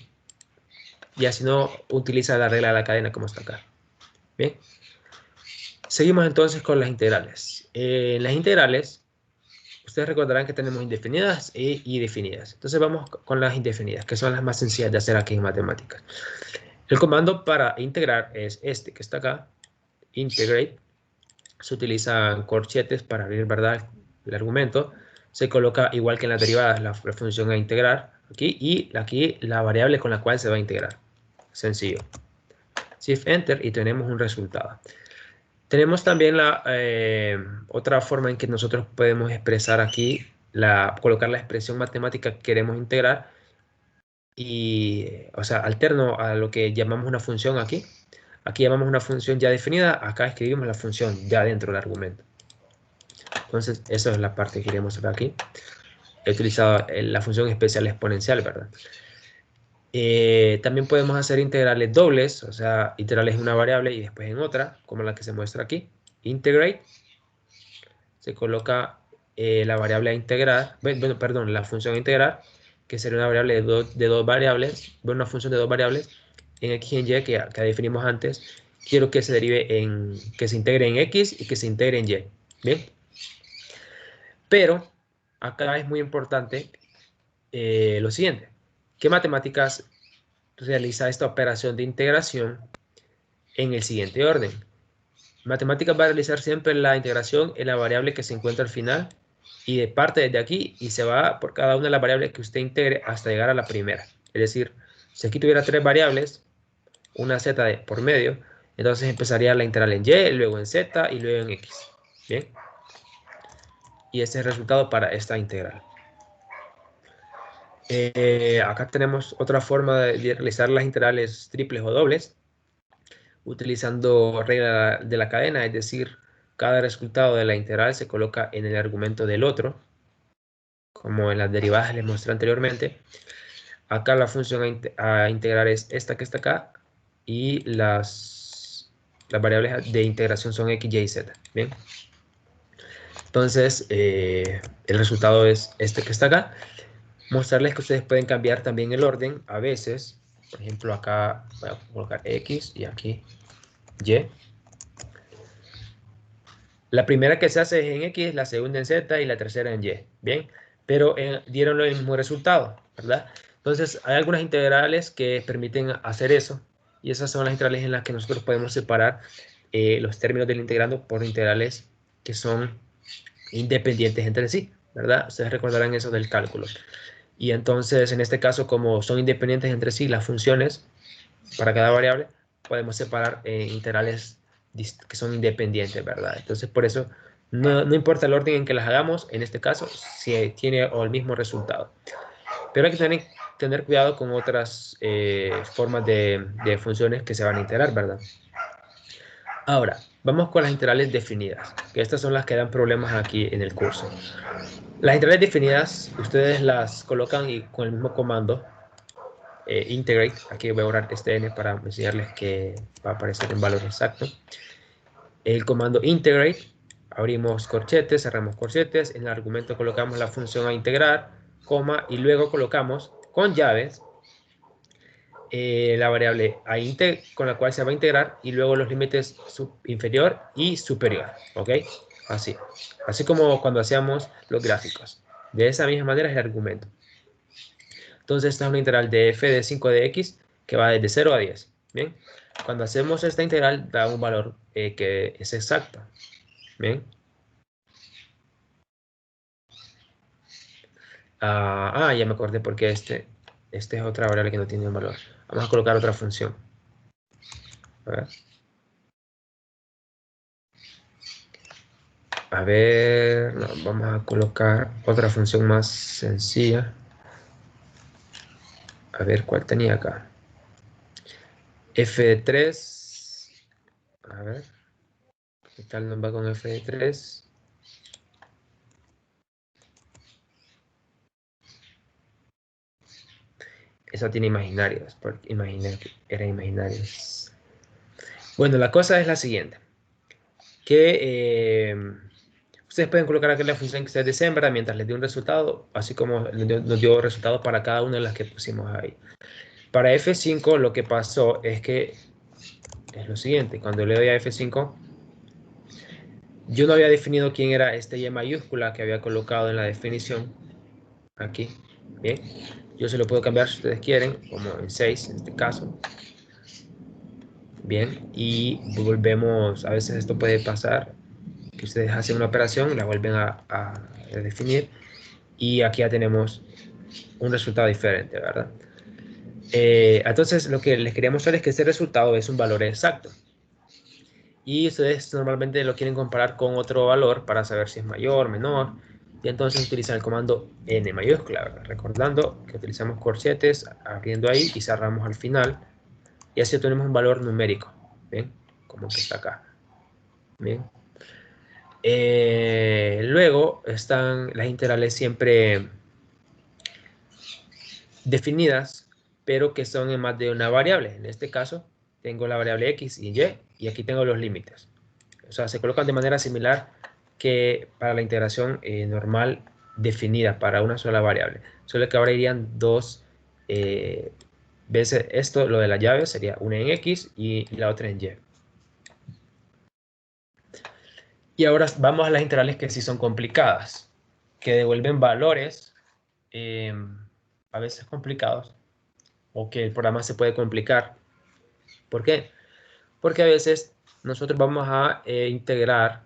Speaker 1: Y así no utiliza la regla de la cadena como está acá. Bien. Seguimos entonces con las integrales. En las integrales, ustedes recordarán que tenemos indefinidas y definidas. Entonces vamos con las indefinidas, que son las más sencillas de hacer aquí en matemáticas. El comando para integrar es este que está acá, integrate. Se utilizan corchetes para abrir, ¿verdad?, el argumento. Se coloca igual que en las derivadas la función a integrar aquí y aquí la variable con la cual se va a integrar. Sencillo. Shift Enter y tenemos un resultado. Tenemos también la otra forma en que nosotros podemos expresar aquí, colocar la expresión matemática que queremos integrar y, o sea, alterno a lo que llamamos una función aquí. Aquí llamamos una función ya definida, acá escribimos la función ya dentro del argumento. Entonces, esa es la parte que queremos ver aquí. He utilizado la función especial exponencial, ¿verdad? También podemos hacer integrales dobles, o sea, integrales en una variable y después en otra, como la que se muestra aquí. Integrate. Se coloca la variable a integrar, bueno, perdón, la función a integrar, que sería una variable de dos variables, una función de dos variables, en X y en Y que definimos antes, quiero que se derive en, que se integre en X y que se integre en Y. Bien. Pero acá es muy importante lo siguiente. ¿Qué matemáticas realiza esta operación de integración en el siguiente orden? Matemáticas va a realizar siempre la integración en la variable que se encuentra al final y parte desde aquí y se va por cada una de las variables que usted integre hasta llegar a la primera. Es decir, si aquí tuviera 3 variables, una z de por medio, entonces empezaría la integral en y, luego en z y luego en x. Bien. Y este es el resultado para esta integral. Acá tenemos otra forma de realizar las integrales triples o dobles utilizando regla de la cadena, es decir, cada resultado de la integral se coloca en el argumento del otro, como en las derivadas les mostré anteriormente. Acá la función a integrar es esta que está acá y las variables de integración son x, y y z. Bien. Entonces, el resultado es este que está acá. Mostrarles que ustedes pueden cambiar también el orden a veces. Por ejemplo, acá voy a colocar x y aquí y. La primera que se hace es en X, la segunda en Z y la tercera en Y. Bien, pero dieron el mismo resultado, ¿verdad? Entonces, hay algunas integrales que permiten hacer eso. Y esas son las integrales en las que nosotros podemos separar los términos del integrando por integrales que son independientes entre sí, ¿verdad? Ustedes recordarán eso del cálculo. Y entonces, en este caso, como son independientes entre sí las funciones para cada variable, podemos separar integrales que son independientes, ¿verdad? Entonces, por eso, no importa el orden en que las hagamos, en este caso, si tiene el mismo resultado. Pero hay que tener cuidado con otras formas de funciones que se van a integrar, ¿verdad? Ahora, vamos con las integrales definidas, que estas son las que dan problemas aquí en el curso. Las integrales definidas, ustedes las colocan y con el mismo comando, integrate, aquí voy a borrar este n para enseñarles que va a aparecer en valor exacto. El comando integrate, abrimos corchetes, cerramos corchetes, en el argumento colocamos la función a integrar, coma, y luego colocamos con llaves la variable a con la cual se va a integrar y luego los límites inferior y superior, ¿ok? Así como cuando hacíamos los gráficos. De esa misma manera es el argumento. Entonces esta es una integral de f de 5 de x que va desde 0 a 10. Bien, cuando hacemos esta integral da un valor que es exacto. Bien. Ya me acordé porque este es otra variable que no tiene un valor. Vamos a colocar otra función. A ver. A ver, no, vamos a colocar otra función más sencilla. A ver, ¿cuál tenía acá? F de 3. A ver, ¿qué tal nos va con F de 3? Esa tiene imaginarios, porque imaginé que era imaginarios. Bueno, la cosa es la siguiente. Que ustedes pueden colocar aquí la función que ustedes deseen, ¿verdad? Mientras les dé un resultado, así como nos dio resultados para cada una de las que pusimos ahí. Para F5 lo que pasó es que es lo siguiente. Cuando le doy a F5, yo no había definido quién era este Y mayúscula que había colocado en la definición. Aquí. Bien. Yo se lo puedo cambiar si ustedes quieren, como en 6 en este caso. Bien. Y volvemos, a veces esto puede pasar, que ustedes hacen una operación, la vuelven a definir. Y aquí ya tenemos un resultado diferente, ¿verdad? Entonces, lo que les quería mostrar es que este resultado es un valor exacto. Y ustedes normalmente lo quieren comparar con otro valor para saber si es mayor, menor. Y entonces utilizan el comando n mayúscula, ¿verdad? Recordando que utilizamos corchetes, abriendo ahí y cerramos al final. Y así obtenemos un valor numérico, ¿bien? Como que está acá. Bien. Luego están las integrales siempre definidas, pero que son en más de una variable. En este caso, tengo la variable x y y aquí tengo los límites. O sea, se colocan de manera similar que para la integración normal definida para una sola variable. Solo que ahora irían dos ¿Ves esto? Lo de la llave sería una en X y la otra en Y. Y ahora vamos a las integrales que sí son complicadas, que devuelven valores a veces complicados o que el programa se puede complicar. ¿Por qué? Porque a veces nosotros vamos a integrar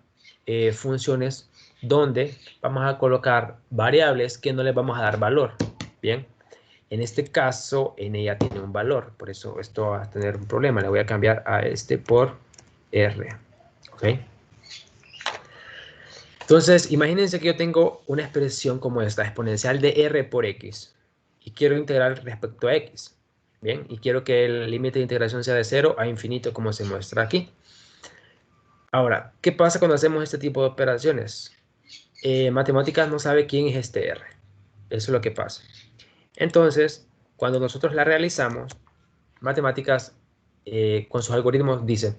Speaker 1: funciones donde vamos a colocar variables que no les vamos a dar valor. Bien, en este caso n ya tiene un valor, por eso esto va a tener un problema. Le voy a cambiar a este por r. ¿Ok? Entonces, imagínense que yo tengo una expresión como esta, exponencial de r por x, y quiero integrar respecto a x. Bien, y quiero que el límite de integración sea de 0 a infinito, como se muestra aquí. Ahora, ¿qué pasa cuando hacemos este tipo de operaciones? Matemáticas no sabe quién es este r. Eso es lo que pasa. Entonces, cuando nosotros la realizamos, matemáticas con sus algoritmos dicen,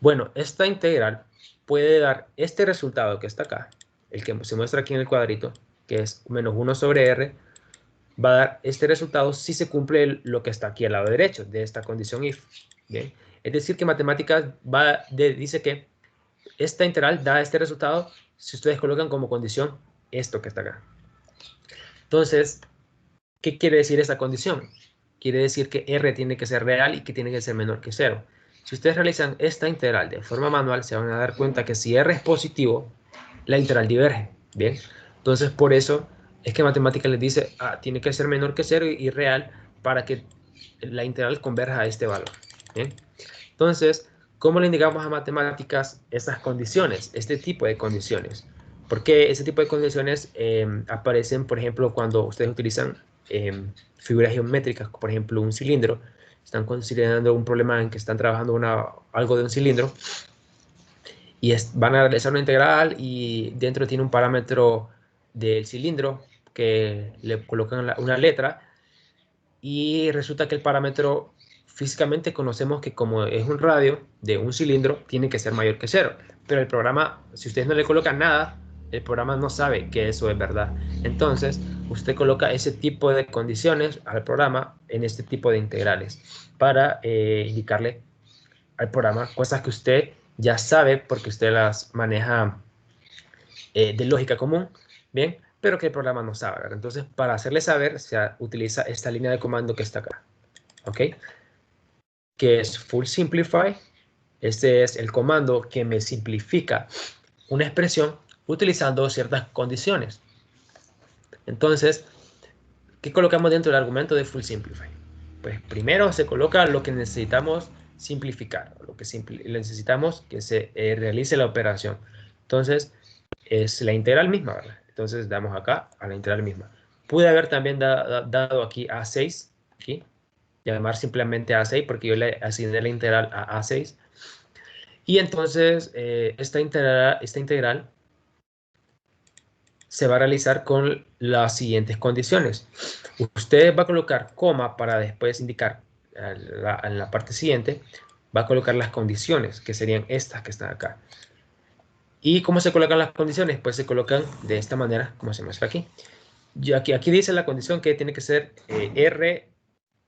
Speaker 1: bueno, esta integral puede dar este resultado que está acá, el que se muestra aquí en el cuadrito, que es menos 1 sobre r, va a dar este resultado si se cumple lo que está aquí al lado derecho de esta condición if. ¿Bien? Es decir, que matemáticas dice que esta integral da este resultado si ustedes colocan como condición esto que está acá. Entonces, ¿qué quiere decir esta condición? Quiere decir que r tiene que ser real y que tiene que ser menor que 0. Si ustedes realizan esta integral de forma manual, se van a dar cuenta que si r es positivo, la integral diverge. Bien, entonces por eso es que matemática les dice, tiene que ser menor que 0 y real para que la integral converja a este valor. Bien, entonces, ¿cómo le indicamos a matemáticas estas condiciones, este tipo de condiciones? Porque ese tipo de condiciones aparecen, por ejemplo, cuando ustedes utilizan figuras geométricas, por ejemplo, un cilindro. Están considerando un problema en que están trabajando algo de un cilindro y van a realizar una integral y dentro tiene un parámetro del cilindro que le colocan una letra y resulta que el parámetro físicamente conocemos que como es un radio de un cilindro, tiene que ser mayor que 0. Pero el programa, si ustedes no le colocan nada, el programa no sabe que eso es verdad. Entonces, usted coloca ese tipo de condiciones al programa en este tipo de integrales para indicarle al programa cosas que usted ya sabe porque usted las maneja de lógica común, ¿bien? Pero que el programa no sabe, ¿verdad? Entonces, para hacerle saber, se utiliza esta línea de comando que está acá, ¿ok? Que es full simplify. Este es el comando que me simplifica una expresión utilizando ciertas condiciones. Entonces, ¿qué colocamos dentro del argumento de full simplify? Pues primero se coloca lo que necesitamos simplificar, lo que necesitamos que se realice la operación. Entonces, es la integral misma, ¿verdad? Entonces, damos acá a la integral misma. Pude haber también dado aquí A6, aquí, llamar simplemente A6 porque yo le asigné la integral a A6. Y entonces, esta integral se va a realizar con las siguientes condiciones. Usted va a colocar coma para después indicar en la parte siguiente, va a colocar las condiciones, que serían estas que están acá. ¿Y cómo se colocan las condiciones? Pues se colocan de esta manera, como se muestra aquí. Y aquí dice la condición que tiene que ser r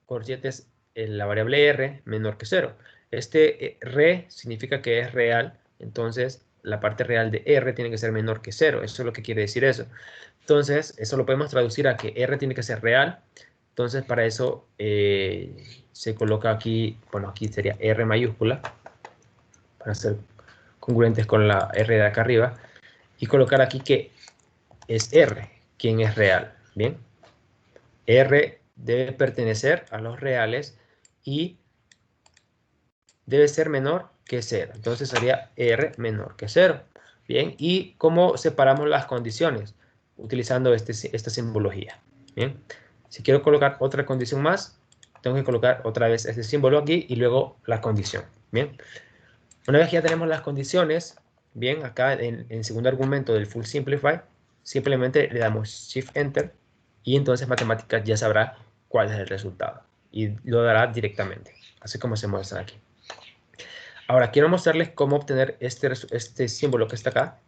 Speaker 1: corchetes la variable r menor que 0. Este r significa que es real, entonces la parte real de r tiene que ser menor que 0. Eso es lo que quiere decir eso. Entonces, eso lo podemos traducir a que r tiene que ser real. Entonces, para eso se coloca aquí, bueno, aquí sería r mayúscula, para ser congruentes con la r de acá arriba, y colocar aquí que es r, quien es real. Bien, r debe pertenecer a los reales y debe ser menor que 0. Entonces sería r menor que 0. Bien, ¿y cómo separamos las condiciones? Utilizando esta simbología. Bien, si quiero colocar otra condición más, tengo que colocar otra vez este símbolo aquí y luego la condición. Bien, una vez que ya tenemos las condiciones, bien, acá en segundo argumento del full simplify, simplemente le damos shift enter y entonces matemáticas ya sabrá cuál es el resultado y lo dará directamente, así como se muestra aquí. Ahora quiero mostrarles cómo obtener este símbolo que está acá.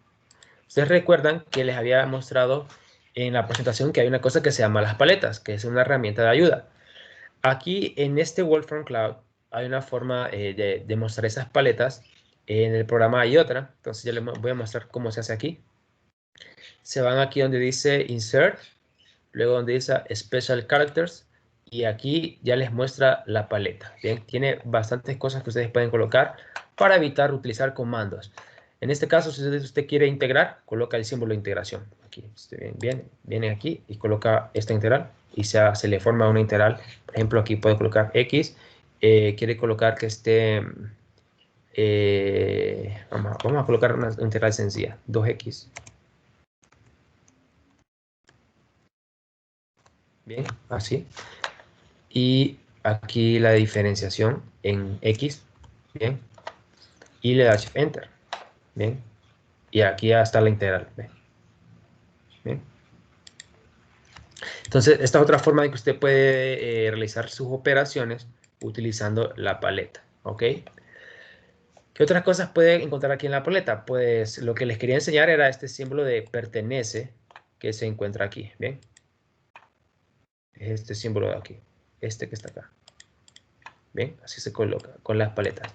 Speaker 1: Ustedes recuerdan que les había mostrado en la presentación que hay una cosa que se llama las paletas, que es una herramienta de ayuda. aquí en este Wolfram Cloud hay una forma de mostrar esas paletas. En el programa hay otra, entonces ya les voy a mostrar cómo se hace aquí. Se van aquí donde dice Insert, luego donde dice Special Characters, y aquí ya les muestra la paleta. Bien, tiene bastantes cosas que ustedes pueden colocar para evitar utilizar comandos. En este caso, si usted quiere integrar, coloca el símbolo de integración. Aquí, viene aquí y coloca esta integral y se le forma una integral. Por ejemplo, aquí puede colocar X. Quiere colocar que esté... vamos a colocar una integral sencilla, 2x. Bien, así. Y aquí la diferenciación en x, bien, y le da Shift Enter, bien, y aquí ya está la integral, bien. Entonces, esta es otra forma de que usted puede realizar sus operaciones utilizando la paleta, ¿ok? ¿Qué otras cosas puede encontrar aquí en la paleta? Pues lo que les quería enseñar era este símbolo de pertenece que se encuentra aquí, bien. Este símbolo de aquí, este que está acá. Bien, así se coloca con las paletas.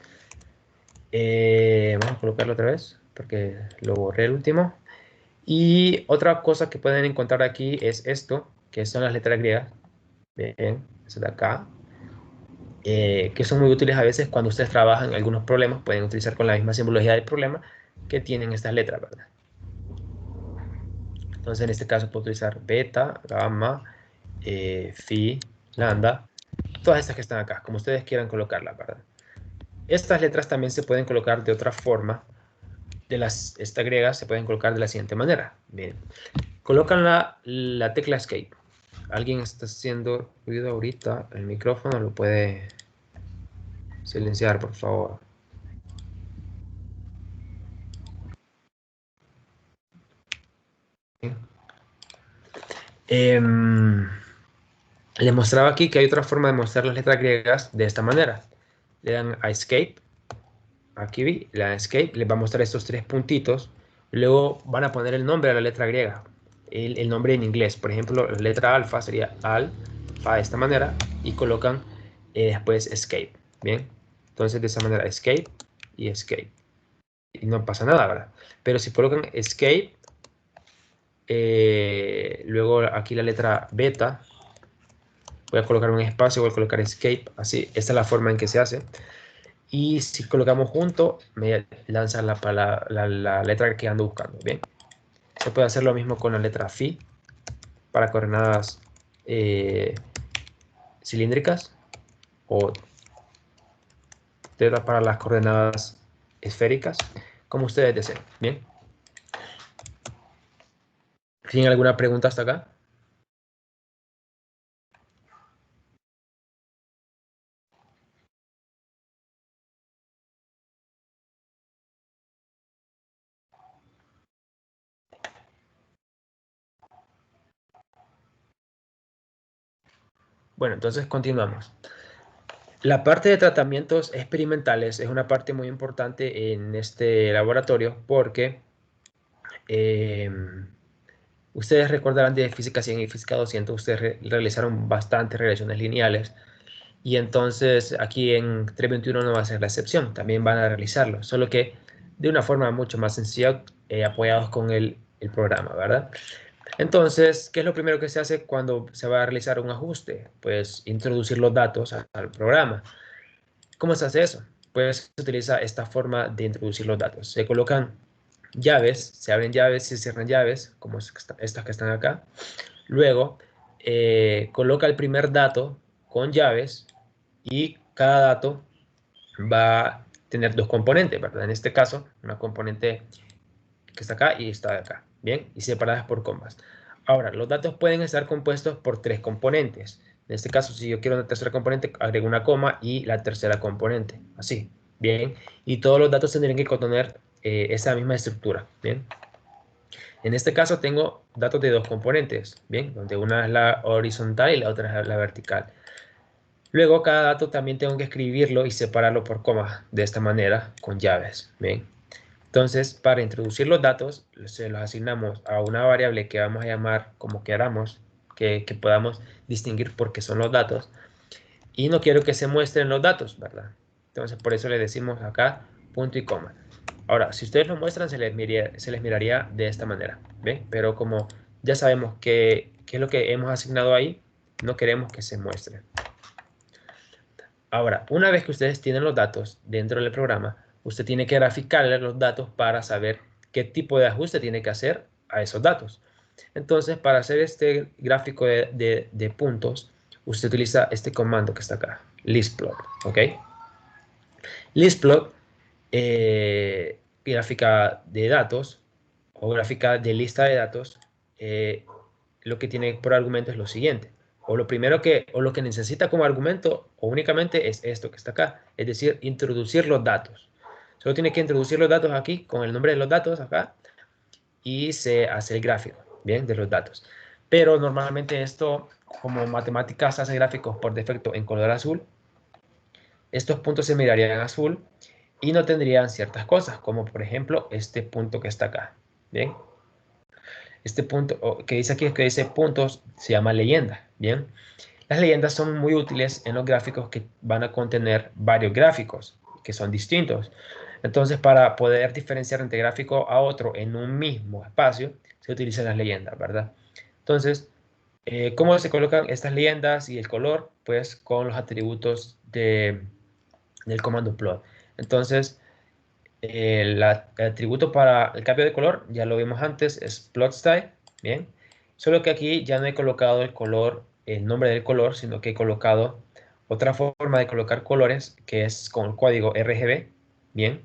Speaker 1: Vamos a colocarlo otra vez porque lo borré el último. Y otra cosa que pueden encontrar aquí es esto, que son las letras griegas. Bien, eso de acá. Que son muy útiles a veces cuando ustedes trabajan algunos problemas. Pueden utilizar con la misma simbología del problema que tienen estas letras, ¿verdad? Entonces en este caso puedo utilizar beta, gamma, phi, lambda. Todas estas que están acá, como ustedes quieran colocarlas, ¿verdad? Estas letras también se pueden colocar de otra forma. Estas griegas se pueden colocar de la siguiente manera. Bien, colocan la tecla Escape. Alguien está haciendo ruido ahorita. El micrófono lo puede silenciar, por favor. Les mostraba aquí que hay otra forma de mostrar las letras griegas de esta manera. Le dan a Escape. Aquí le dan a Escape. Les va a mostrar estos tres puntitos. Luego van a poner el nombre de la letra griega. El nombre en inglés. Por ejemplo, la letra alfa sería alfa de esta manera. Y colocan después Escape. Bien. Entonces de esa manera Escape y Escape. Y no pasa nada, ¿verdad? Pero si colocan Escape, luego aquí la letra beta, voy a colocar un espacio, voy a colocar Escape, así, esta es la forma en que se hace. Y si colocamos junto, me lanza la letra que ando buscando, ¿bien? Se puede hacer lo mismo con la letra Phi, para coordenadas cilíndricas, o teta para las coordenadas esféricas, como ustedes deseen, ¿bien? ¿Tienen alguna pregunta hasta acá? Bueno, entonces continuamos. La parte de tratamientos experimentales es una parte muy importante en este laboratorio porque ustedes recordarán de física 100 y física 200, ustedes realizaron bastantes regresiones lineales y entonces aquí en 321 no va a ser la excepción, también van a realizarlo, solo que de una forma mucho más sencilla, apoyados con el programa, ¿verdad? Entonces, ¿qué es lo primero que se hace cuando se va a realizar un ajuste? Pues introducir los datos al programa. ¿Cómo se hace eso? Pues se utiliza esta forma de introducir los datos. Se colocan llaves, se abren llaves, se cierran llaves, como estas que están acá. Luego, coloca el primer dato con llaves y cada dato va a tener dos componentes, ¿verdad? En este caso, una componente que está acá y está acá, ¿bien? Y separadas por comas. Ahora, los datos pueden estar compuestos por tres componentes. En este caso, si yo quiero una tercera componente, agrego una coma y la tercera componente, así, ¿bien? Y todos los datos tendrían que contener esa misma estructura, ¿bien? En este caso tengo datos de dos componentes, ¿bien? Donde una es la horizontal y la otra es la vertical. Luego, cada dato también tengo que escribirlo y separarlo por comas, de esta manera, con llaves, ¿bien? Entonces, para introducir los datos, se los asignamos a una variable que vamos a llamar como queramos, que podamos distinguir por qué son los datos. y no quiero que se muestren los datos, ¿verdad? Entonces, por eso le decimos acá punto y coma. Ahora, si ustedes lo muestran, se les miraría de esta manera, ¿ven? Pero como ya sabemos qué es lo que hemos asignado ahí, no queremos que se muestre. Ahora, una vez que ustedes tienen los datos dentro del programa, usted tiene que graficarle los datos para saber qué tipo de ajuste tiene que hacer a esos datos. Entonces, para hacer este gráfico de puntos, usted utiliza este comando que está acá, listplot, ¿ok? Listplot, gráfica de datos o gráfica de lista de datos, lo que tiene por argumento es lo siguiente. O lo que necesita como argumento o únicamente es esto que está acá, es decir, introducir los datos. Solo tiene que introducir los datos aquí con el nombre de los datos acá y se hace el gráfico, ¿bien? De los datos. Pero normalmente esto, como matemáticas hace gráficos por defecto en color azul, estos puntos se mirarían en azul y no tendrían ciertas cosas, como por ejemplo este punto que está acá, ¿bien? Este punto que dice aquí, que dice puntos, se llama leyenda, ¿bien? Las leyendas son muy útiles en los gráficos que van a contener varios gráficos que son distintos. Entonces, para poder diferenciar entre gráfico a otro en un mismo espacio, se utilizan las leyendas, ¿verdad? Entonces, ¿cómo se colocan estas leyendas y el color? Pues con los atributos del comando plot. Entonces, el atributo para el cambio de color, ya lo vimos antes, es plot style, ¿bien? Solo que aquí ya no he colocado el color, el nombre del color, sino que he colocado otra forma de colocar colores, que es con el código RGB, ¿bien?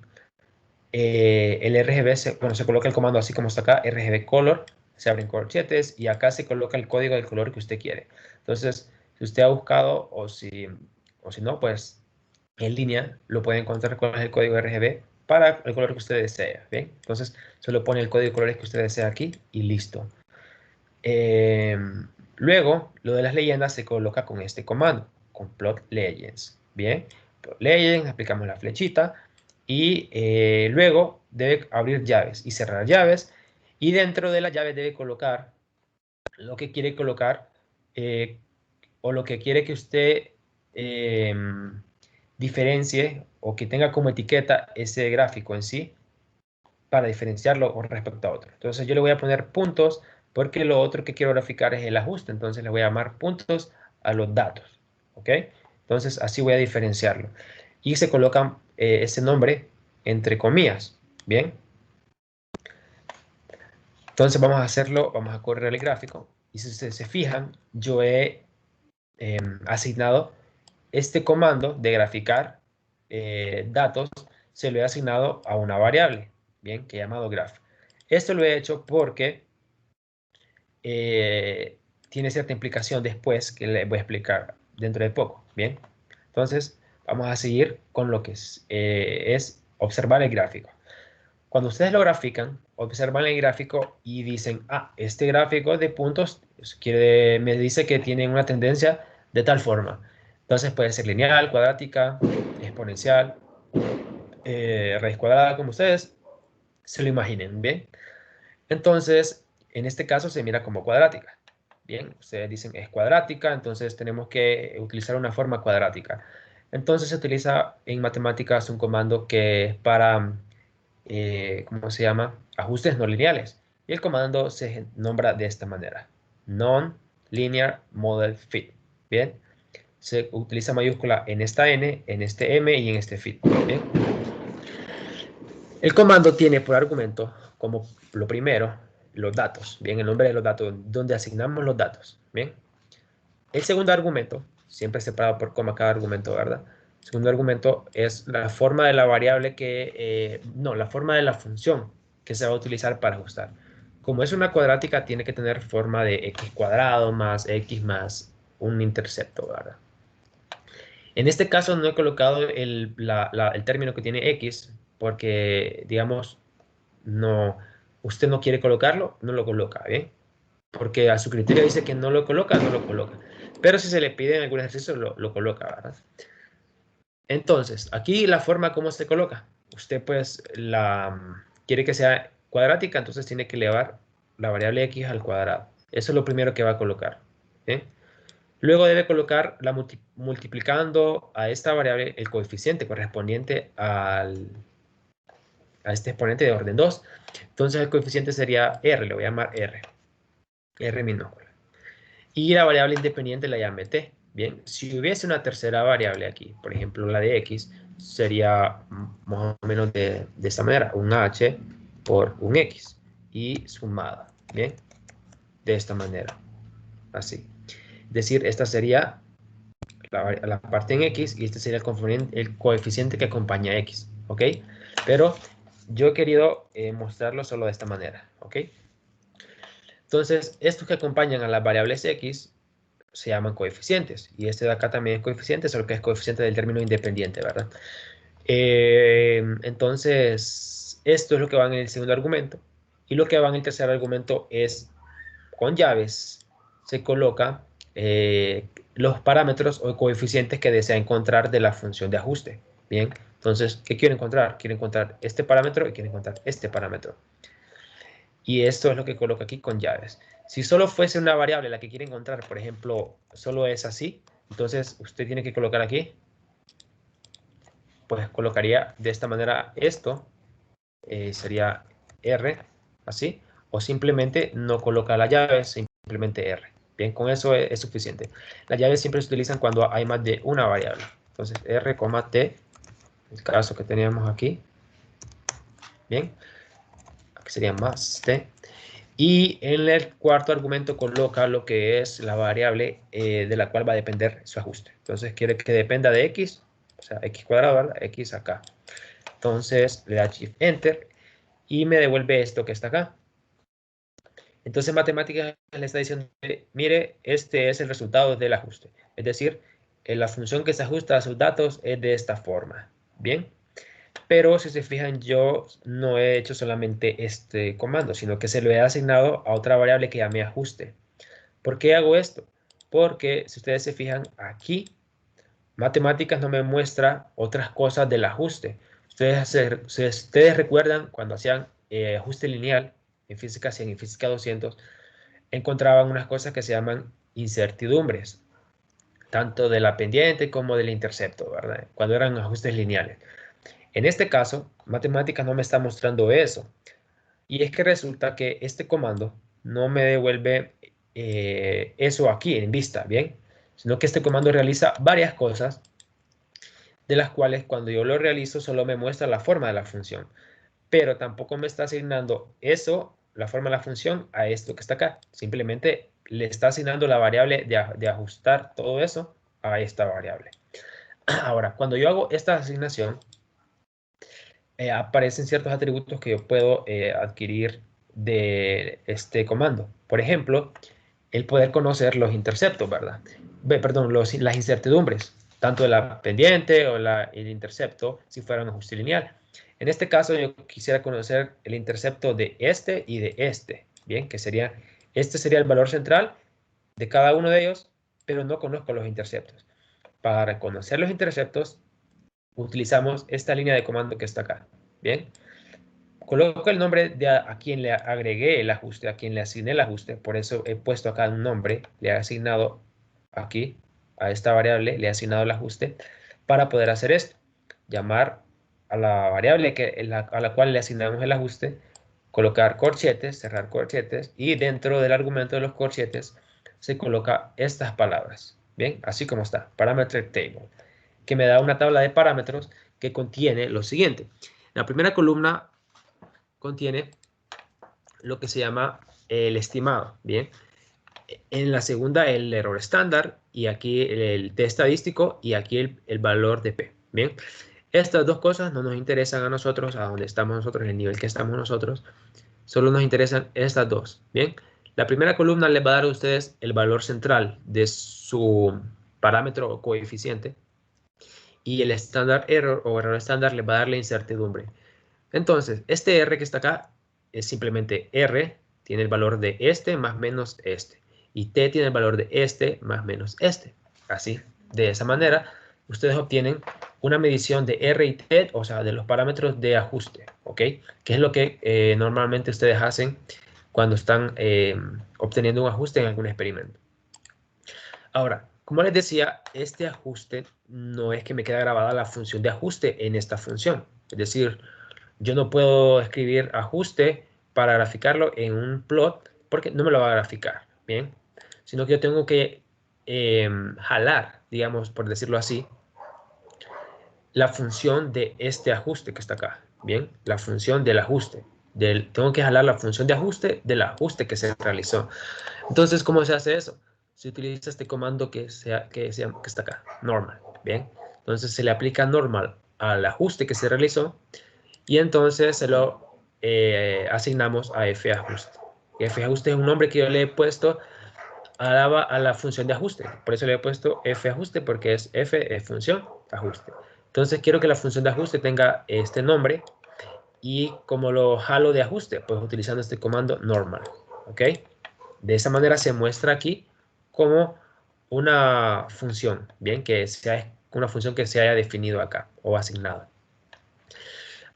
Speaker 1: El RGB, se coloca el comando así como está acá, RGB color, se abren corchetes y acá se coloca el código del color que usted quiere. Entonces, si usted ha buscado o si no, pues en línea lo puede encontrar con el código RGB para el color que usted desea, ¿bien? Entonces, solo pone el código de colores que usted desea aquí y listo. Luego, lo de las leyendas se coloca con este comando, con plot legends, ¿bien? Plot legends, aplicamos la flechita y luego debe abrir llaves y cerrar llaves y dentro de la llave debe colocar lo que quiere colocar eh, o lo que quiere que usted diferencie o que tenga como etiqueta ese gráfico en sí para diferenciarlo con respecto a otro. Entonces yo le voy a poner puntos porque lo otro que quiero graficar es el ajuste. Entonces le voy a llamar puntos a los datos. ¿Ok? Entonces así voy a diferenciarlo. Y se colocan ese nombre entre comillas. Bien. Entonces vamos a hacerlo, vamos a correr el gráfico. Y si ustedes se fijan, yo he asignado este comando de graficar datos, se lo he asignado a una variable, bien, que he llamado graph. Esto lo he hecho porque tiene cierta implicación después que le voy a explicar dentro de poco, bien. Entonces, vamos a seguir con lo que es observar el gráfico. Cuando ustedes lo grafican, observan el gráfico y dicen, este gráfico de puntos me dice que tiene una tendencia de tal forma. Entonces puede ser lineal, cuadrática, exponencial, raíz cuadrada, como ustedes se lo imaginen, ¿bien? Entonces, en este caso se mira como cuadrática. Bien, ustedes dicen es cuadrática, entonces tenemos que utilizar una forma cuadrática. Entonces se utiliza en matemáticas un comando que es para ¿cómo se llama? Ajustes no lineales. Y el comando se nombra de esta manera. Non-linear model fit. Bien. Se utiliza mayúscula en esta N, en este M y en este fit. Bien. El comando tiene por argumento como lo primero los datos. Bien, el nombre de los datos, donde asignamos los datos. Bien. El segundo argumento, siempre separado por coma cada argumento, ¿verdad? El segundo argumento es la forma de la variable la forma de la función que se va a utilizar para ajustar. Como es una cuadrática, tiene que tener forma de x cuadrado más x más un intercepto, ¿verdad? En este caso no he colocado el término que tiene x porque, digamos, usted no quiere colocarlo, no lo coloca, ¿bien? Porque a su criterio dice que no lo coloca, no lo coloca. Pero si se le pide en algún ejercicio, lo coloca, ¿verdad? Entonces, aquí la forma cómo se coloca. Usted pues quiere que sea cuadrática, entonces tiene que elevar la variable x al cuadrado. Eso es lo primero que va a colocar. ¿Sí? Luego debe colocar multiplicando a esta variable el coeficiente correspondiente a este exponente de orden 2. Entonces el coeficiente sería R, le voy a llamar R minúscula. Y la variable independiente la llamé T. Bien, si hubiese una tercera variable aquí, por ejemplo la de X, sería más o menos de esta manera, un H por un X y sumada, bien, de esta manera, así. Es decir, esta sería la parte en X y este sería el coeficiente que acompaña a X, ¿ok? Pero yo he querido mostrarlo solo de esta manera, ¿ok? Entonces, estos que acompañan a las variables X se llaman coeficientes. Y este de acá también es coeficiente, solo que es coeficiente del término independiente, ¿verdad? Entonces, esto es lo que va en el segundo argumento. Y lo que va en el tercer argumento es, con llaves, se coloca los parámetros o coeficientes que desea encontrar de la función de ajuste. Bien, entonces, ¿qué quiero encontrar? Quiero encontrar este parámetro y quiero encontrar este parámetro. Y esto es lo que coloco aquí con llaves. Si solo fuese una variable la que quiere encontrar, por ejemplo, solo es así, entonces usted tiene que colocar aquí, pues colocaría de esta manera esto, sería R, así, o simplemente no coloca la llave, simplemente R. Bien, con eso es suficiente. Las llaves siempre se utilizan cuando hay más de una variable. Entonces, R, T, el caso que teníamos aquí. Bien, aquí sería más T. Y en el cuarto argumento coloca lo que es la variable de la cual va a depender su ajuste. Entonces quiere que dependa de x, o sea, x cuadrado, ¿verdad? X acá. Entonces le da Shift Enter y me devuelve esto que está acá. Entonces matemáticas le está diciendo, mire, este es el resultado del ajuste. Es decir, la función que se ajusta a sus datos es de esta forma. Bien. Pero si se fijan, yo no he hecho solamente este comando, sino que se lo he asignado a otra variable que llamé ajuste. ¿Por qué hago esto? Porque si ustedes se fijan aquí, matemáticas no me muestra otras cosas del ajuste. Ustedes recuerdan cuando hacían ajuste lineal en física 100 y física 200, encontraban unas cosas que se llaman incertidumbres, tanto de la pendiente como del intercepto, ¿verdad? Cuando eran ajustes lineales. En este caso, matemáticas no me está mostrando eso. Y es que resulta que este comando no me devuelve eso aquí en vista, ¿bien? Sino que este comando realiza varias cosas, de las cuales cuando yo lo realizo solo me muestra la forma de la función. Pero tampoco me está asignando eso, la forma de la función, a esto que está acá. Simplemente le está asignando la variable de ajustar todo eso a esta variable. Ahora, cuando yo hago esta asignación, aparecen ciertos atributos que yo puedo adquirir de este comando. Por ejemplo, el poder conocer los interceptos, ¿verdad? Perdón, las incertidumbres, tanto de la pendiente o el intercepto, si fuera un ajuste lineal. En este caso, yo quisiera conocer el intercepto de este y de este. Bien, que sería, este sería el valor central de cada uno de ellos, pero no conozco los interceptos. Para conocer los interceptos, utilizamos esta línea de comando que está acá. Bien, coloco el nombre de a quien le agregué el ajuste, a quien le asigné el ajuste. Por eso he puesto acá un nombre, le he asignado aquí a esta variable, le he asignado el ajuste para poder hacer esto. Llamar a la variable a la cual le asignamos el ajuste, colocar corchetes, cerrar corchetes y dentro del argumento de los corchetes se coloca estas palabras. Bien, así como está, parametric table, que me da una tabla de parámetros que contiene lo siguiente. La primera columna contiene lo que se llama el estimado, ¿bien? En la segunda el error estándar y aquí el t estadístico y aquí el valor de p, ¿bien? Estas dos cosas no nos interesan a nosotros, a donde estamos nosotros, en el nivel que estamos nosotros, solo nos interesan estas dos, ¿bien? La primera columna les va a dar a ustedes el valor central de su parámetro o coeficiente y el estándar error o error estándar les va a dar la incertidumbre. Entonces, este R que está acá es simplemente R, tiene el valor de este más menos este. Y T tiene el valor de este más menos este. Así, de esa manera, ustedes obtienen una medición de R y T, o sea, de los parámetros de ajuste, ¿ok? Que es lo que normalmente ustedes hacen cuando están obteniendo un ajuste en algún experimento. Ahora, como les decía, este ajuste no es que me quede grabada la función de ajuste en esta función. Es decir, yo no puedo escribir ajuste para graficarlo en un plot porque no me lo va a graficar, ¿bien? Sino que yo tengo que jalar, digamos, por decirlo así, la función de este ajuste que está acá, ¿bien? La función del ajuste. Tengo que jalar la función de ajuste del ajuste que se realizó. Entonces, ¿cómo se hace eso? Se utiliza este comando que está acá, normal, ¿bien? Entonces se le aplica normal al ajuste que se realizó y entonces se lo asignamos a fajuste. Fajuste es un nombre que yo le he puesto a la función de ajuste. Por eso le he puesto fajuste porque es función, ajuste. Entonces quiero que la función de ajuste tenga este nombre y como lo jalo de ajuste, pues utilizando este comando normal, ¿ok? De esa manera se muestra aquí como una función, bien, que sea una función que se haya definido acá o asignado.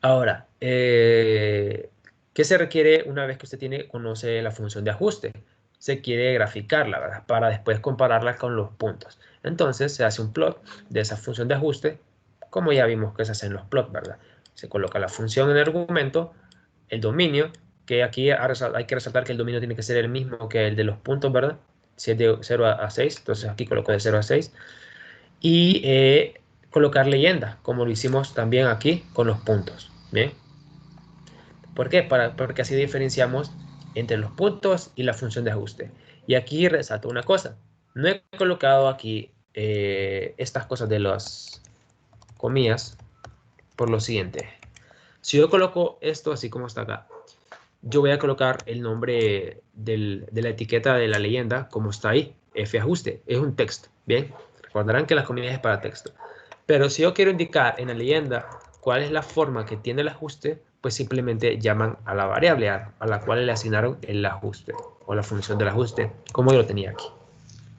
Speaker 1: Ahora, ¿qué se requiere una vez que usted conoce la función de ajuste? Se quiere graficarla, ¿verdad? Para después compararla con los puntos. Entonces se hace un plot de esa función de ajuste, como ya vimos que se hacen los plots, ¿verdad? Se coloca la función en el argumento, el dominio, que aquí hay que resaltar que el dominio tiene que ser el mismo que el de los puntos, ¿verdad? Si es de 0 a 6, entonces aquí coloco de 0 a 6. Y colocar leyenda, como lo hicimos también aquí con los puntos, ¿bien? ¿Por qué? Porque así diferenciamos entre los puntos y la función de ajuste. Y aquí resalto una cosa. No he colocado aquí estas cosas de las comillas por lo siguiente. Si yo coloco esto así como está acá, yo voy a colocar el nombre de la etiqueta de la leyenda como está ahí, fajuste, es un texto, ¿bien? Recordarán que las comillas es para texto. Pero si yo quiero indicar en la leyenda cuál es la forma que tiene el ajuste, pues simplemente llaman a la variable a la cual le asignaron el ajuste o la función del ajuste, como yo lo tenía aquí.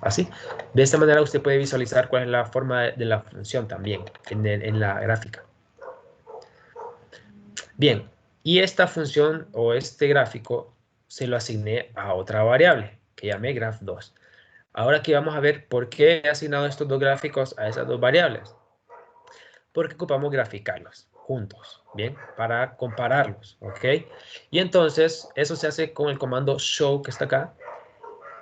Speaker 1: Así. De esta manera usted puede visualizar cuál es la forma de la función también en la gráfica. Bien, y esta función o este gráfico se lo asigné a otra variable que llamé graph2. Ahora aquí vamos a ver por qué he asignado estos dos gráficos a esas dos variables. Porque ocupamos graficarlos juntos, ¿bien? Para compararlos, ¿ok? Y entonces eso se hace con el comando show que está acá.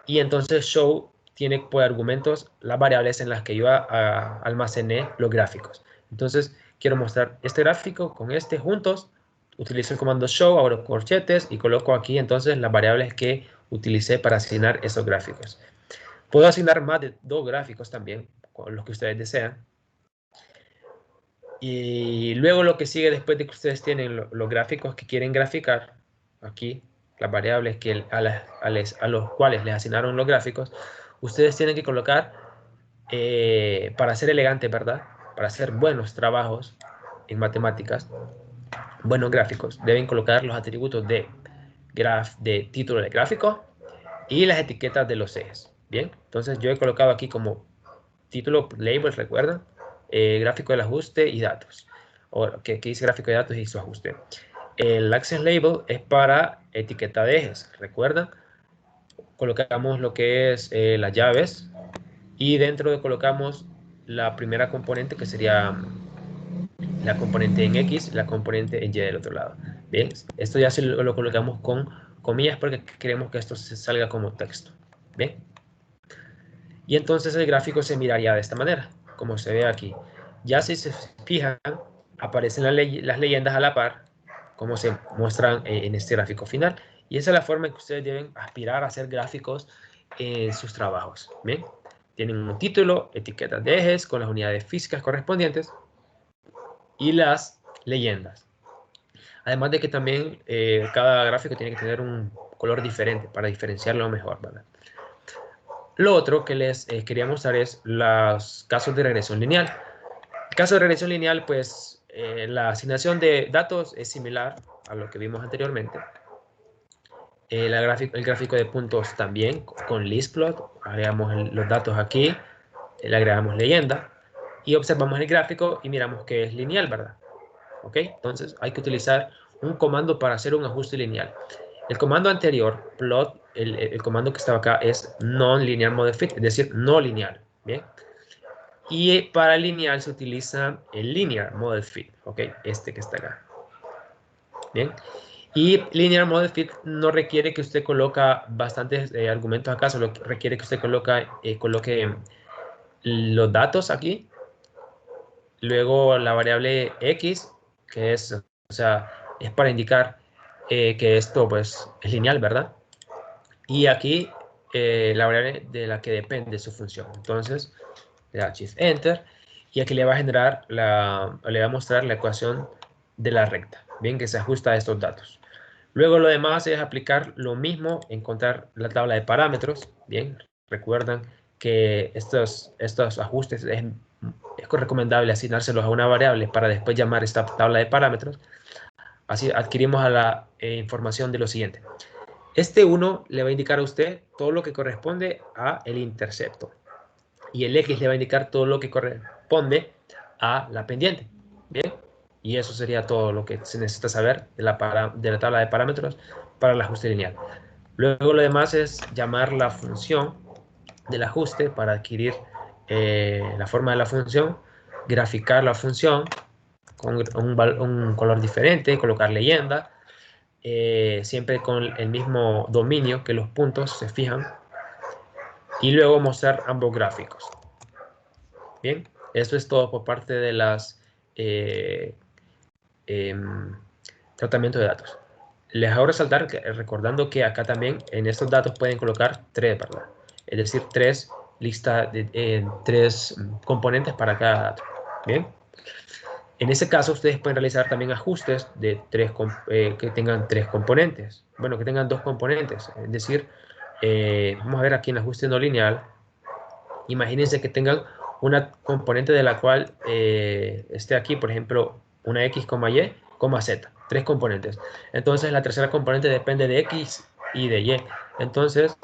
Speaker 1: Y entonces show tiene por argumentos las variables en las que yo almacené los gráficos. Entonces quiero mostrar este gráfico con este juntos. Utilizo el comando show, abro corchetes y coloco aquí entonces las variables que utilicé para asignar esos gráficos. Puedo asignar más de 2 gráficos también, con los que ustedes desean. Y luego lo que sigue después de que ustedes tienen los gráficos que quieren graficar, aquí las variables que a los cuales les asignaron los gráficos, ustedes tienen que colocar, para ser elegante, ¿verdad? Para hacer buenos trabajos en matemáticas, buenos gráficos, deben colocar los atributos de título del gráfico y las etiquetas de los ejes. Bien, entonces yo he colocado aquí como título, label, recuerdan, gráfico del ajuste y datos. O que dice gráfico de datos y su ajuste. El access label es para etiqueta de ejes, recuerdan. Colocamos lo que es las llaves y dentro colocamos la primera componente que sería la componente en X, la componente en Y del otro lado. Bien, esto ya lo colocamos con comillas porque queremos que esto se salga como texto. Bien. Y entonces el gráfico se miraría de esta manera, como se ve aquí. Ya si se fijan, aparecen las leyendas a la par, como se muestran en este gráfico final. Y esa es la forma en que ustedes deben aspirar a hacer gráficos en sus trabajos. ¿Bien? Tienen un título, etiquetas de ejes con las unidades físicas correspondientes y las leyendas. Además de que también cada gráfico tiene que tener un color diferente para diferenciarlo mejor, ¿verdad? Lo otro que les quería mostrar es los casos de regresión lineal. El caso de regresión lineal, pues la asignación de datos es similar a lo que vimos anteriormente. El gráfico de puntos también con listplot. Agregamos los datos aquí, le agregamos leyenda y observamos el gráfico y miramos que es lineal, ¿verdad? ¿Ok? Entonces hay que utilizar un comando para hacer un ajuste lineal. El comando anterior, plot, el comando que estaba acá es non-linear model fit, es decir, no lineal, ¿bien? Y para lineal se utiliza el linear model fit, ¿ok? Este que está acá, ¿bien? Y linear model fit no requiere que usted coloque bastantes argumentos acá, solo requiere que usted coloque los datos aquí, luego la variable x, que es, o sea, es para indicar que esto pues es lineal, ¿verdad? Y aquí la variable de la que depende su función. Entonces, le da Shift Enter y aquí le va a generar le va a mostrar la ecuación de la recta, bien, que se ajusta a estos datos. Luego lo demás es aplicar lo mismo, encontrar la tabla de parámetros, bien, recuerdan que estos ajustes es recomendable asignárselos a una variable para después llamar esta tabla de parámetros. Así adquirimos a la información de lo siguiente. Este 1 le va a indicar a usted todo lo que corresponde a el intercepto. Y el X le va a indicar todo lo que corresponde a la pendiente. Bien. Y eso sería todo lo que se necesita saber de la tabla de parámetros para el ajuste lineal. Luego lo demás es llamar la función del ajuste para adquirir la forma de la función, graficar la función con un color diferente, colocar leyenda, siempre con el mismo dominio que los puntos se fijan, y luego mostrar ambos gráficos. Bien, eso es todo por parte de las tratamiento de datos. Les hago resaltar, recordando que acá también en estos datos pueden colocar 3, ¿verdad? Es decir, 3 listas de 3 componentes para cada dato. Bien. En ese caso, ustedes pueden realizar también ajustes de que tengan 3 componentes. Bueno, que tengan 2 componentes. Es decir, vamos a ver aquí en ajuste no lineal. Imagínense que tengan una componente de la cual esté aquí, por ejemplo, una x, y, z. 3 componentes. Entonces, la tercera componente depende de x y de y. Entonces,